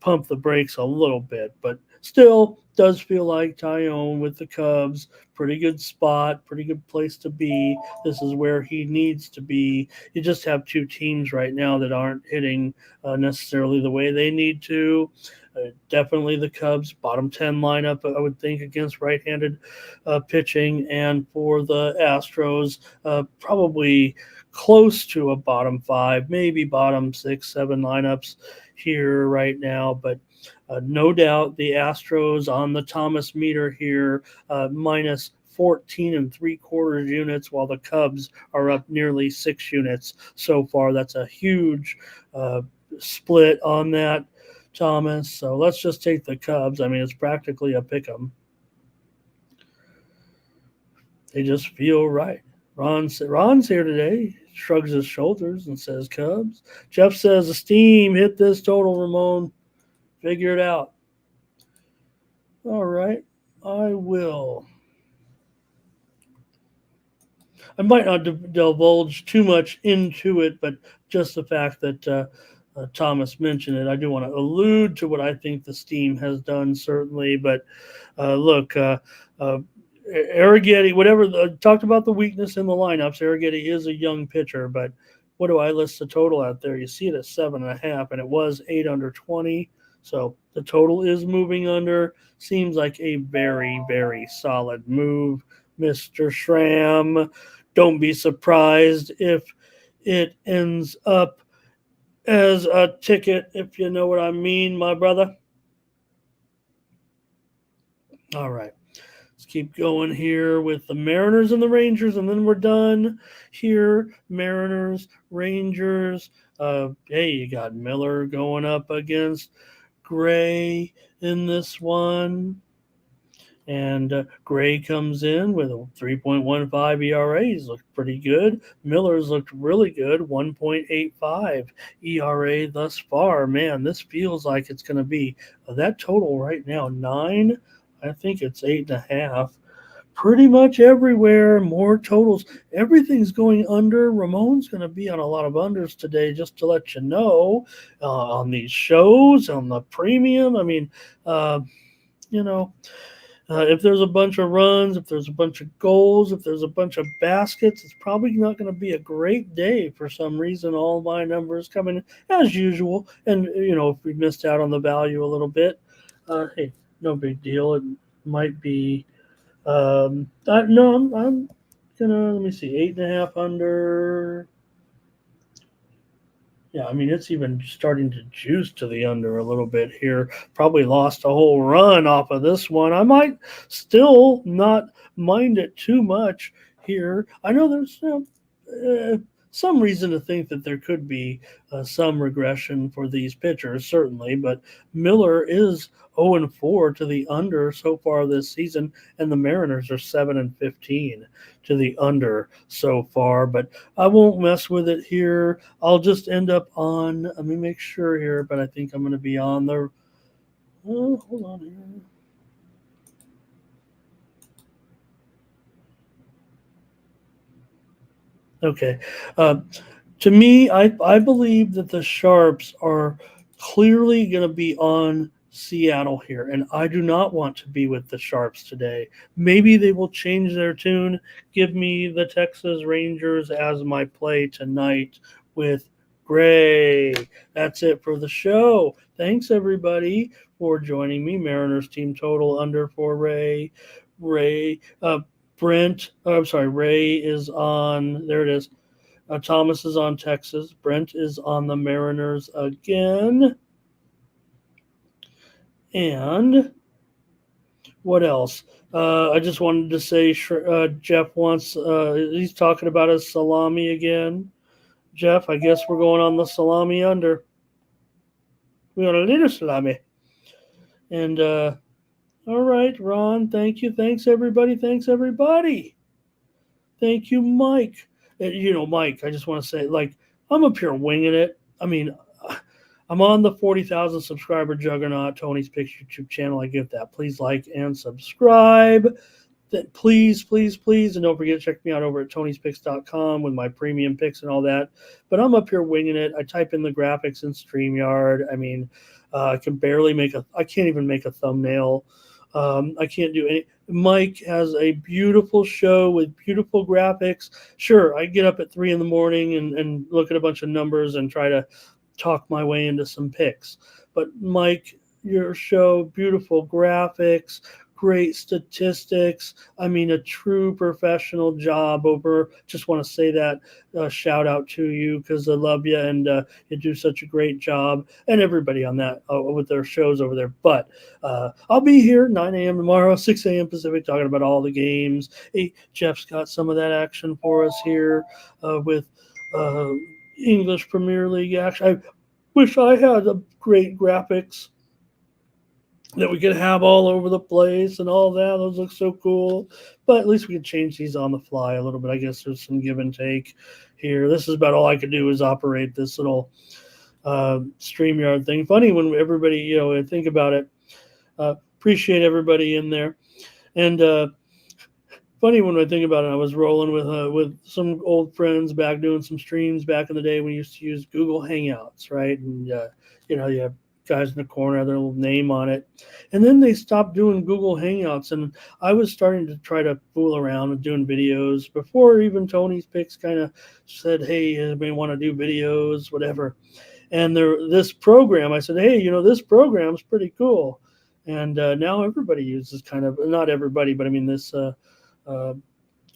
pump the brakes a little bit, but still does feel like Taillon with the Cubs, pretty good spot, pretty good place to be. This is where he needs to be. You just have two teams right now that aren't hitting necessarily the way they need to. Definitely the Cubs, bottom 10 lineup, I would think, against right-handed pitching, and for the Astros, probably close to a bottom 5, maybe bottom 6, 7 lineups here right now, but no doubt the Astros on the Thomas meter here, minus 14 3/4 units, while the Cubs are up nearly 6 units so far. That's a huge split on that, Thomas. So let's just take the Cubs. I mean, it's practically a pick 'em. They just feel right. Ron's here today. Shrugs his shoulders and says Cubs. Jeff says, Esteem, hit this total, Ramon. Figure it out. All right, I will. I might not divulge too much into it, but just the fact that Thomas mentioned it, I do want to allude to what I think the Steam has done, certainly. But look, Arrighetti, talked about the weakness in the lineups. Arrighetti is a young pitcher, but what do I list the total out there? You see it at 7.5, and it was 8 under 20. So the total is moving under. Seems like a very, very solid move, Mr. Schramm. Don't be surprised if it ends up as a ticket, if you know what I mean, my brother. All right. Let's keep going here with the Mariners and the Rangers, and then we're done here. Mariners, Rangers. Hey, you got Miller going up against Gray in this one. And Gray comes in with a 3.15 ERA. He's looked pretty good. Miller's looked really good, 1.85 ERA thus far. Man, this feels like it's going to be that total right now, 9. I think it's 8.5. Pretty much everywhere, more totals. Everything's going under. Ramon's going to be on a lot of unders today, just to let you know, on these shows, on the premium. I mean, if there's a bunch of runs, if there's a bunch of goals, if there's a bunch of baskets, it's probably not going to be a great day for some reason. All my numbers coming as usual. And, if we missed out on the value a little bit, hey, no big deal. It might be I'm gonna, let me see, 8.5 under. Yeah, I mean, it's even starting to juice to the under a little bit here. Probably lost a whole run off of this one. I might still not mind it too much here. I know there's some reason to think that there could be some regression for these pitchers, certainly, but Miller is 0-4 to the under so far this season, and the Mariners are 7-15 to the under so far, but I won't mess with it here. I'll just end up on, let me make sure here, but I think I'm going to be on the, hold on here. Okay. To me, I believe that the Sharps are clearly going to be on Seattle here, and I do not want to be with the Sharps today. Maybe they will change their tune. Give me the Texas Rangers as my play tonight with Gray. That's it for the show. Thanks, everybody, for joining me. Mariners team total under for Ray. Ray is on, there it is. Thomas is on Texas. Brent is on the Mariners again. And what else? I just wanted to say Jeff wants, he's talking about his salami again. Jeff, I guess we're going on the salami under. We got a little salami. And, all right, Ron, thank you. Thanks, everybody. Thank you, Mike. Mike, I just want to say, I'm up here winging it. I mean, I'm on the 40,000 subscriber juggernaut, Tony's Picks YouTube channel. I get that. Please like and subscribe. Please, and don't forget to check me out over at tonyspicks.com with my premium picks and all that. But I'm up here winging it. I type in the graphics in StreamYard. I mean, I can't even make a thumbnail. I can't do any. Mike has a beautiful show with beautiful graphics. Sure, I get up at 3 a.m. and look at a bunch of numbers and try to talk my way into some picks. But Mike, your show, beautiful graphics, great statistics. I mean, a true professional job over. Just want to say that shout out to you because I love you and you do such a great job, and everybody on that with their shows over there. But I'll be here 9 a.m. tomorrow, 6 a.m. Pacific, talking about all the games. Hey, Jeff's got some of that action for us here with English Premier League action. I wish I had a great graphics that we could have all over the place and all that. Those look so cool. But at least we can change these on the fly a little bit. I guess there's some give and take here. This is about all I could do is operate this little StreamYard thing. Funny when everybody, think about it. Appreciate everybody in there. And funny when I think about it, I was rolling with some old friends back doing some streams back in the day when we used to use Google Hangouts, right? And, you have guys in the corner have their little name on it. And then they stopped doing Google Hangouts, and I was starting to try to fool around with doing videos before even Tony's Picks kind of said, hey, anybody want to do videos, whatever. And this program, I said, hey, this program's pretty cool. And now everybody uses not everybody, but I mean this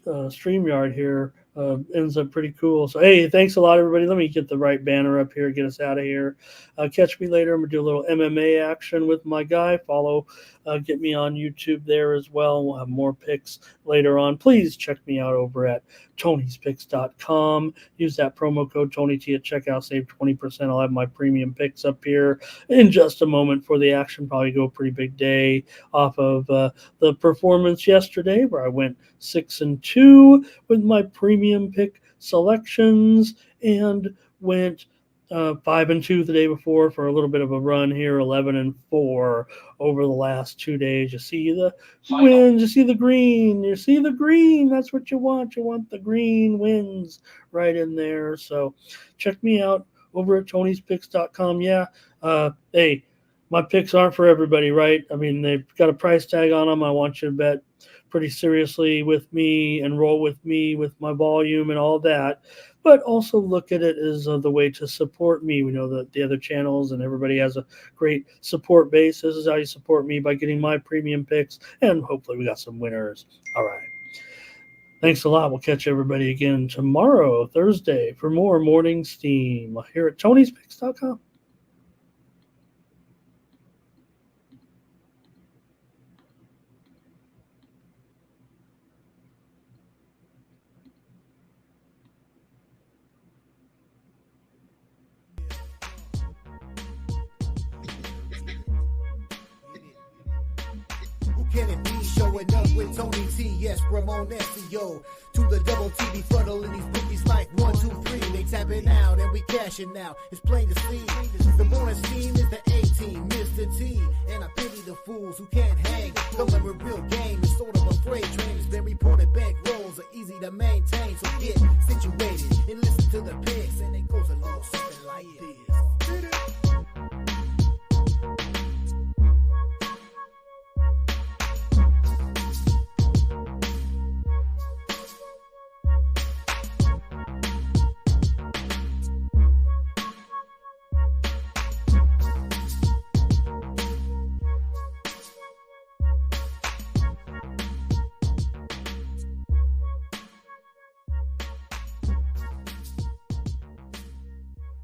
StreamYard here ends up pretty cool. So, hey, thanks a lot, everybody. Let me get the right banner up here, get us out of here. Catch me later. I'm going to do a little MMA action with my guy. Get me on YouTube there as well. We'll have more picks later on. Please check me out over at tonyspicks.com. Use that promo code TonyT at checkout. Save 20%. I'll have my premium picks up here in just a moment for the action. Probably go a pretty big day off of the performance yesterday where I went 6-2 with my premium pick selections and went 5-2 the day before for a little bit of a run here, 11-4 over the last 2 days. You see the wins, you see the green. That's what you want. You want the green wins right in there. So check me out over at tonyspicks.com. Yeah. Hey, my picks aren't for everybody, right? I mean, they've got a price tag on them. I want you to bet pretty seriously with me and roll with me with my volume and all that, but also look at it as the way to support me. We know that the other channels and everybody has a great support base. This is how you support me, by getting my premium picks, and hopefully we got some winners. All right. Thanks a lot. We'll catch everybody again tomorrow, Thursday, for more Morning Steam here at tonyspicks.com. Can it be showing up with Tony T? Yes, Ramon SEO. To the double T, befuddling these bookies like 1, 2, 3. They tapping out and we cashing now. It's plain to see. The morning steam is the A-team, Mr. T. And I pity the fools who can't hang. Coming with real game is sort of a freight train. It's been reported bank rolls are easy to maintain. So get situated and listen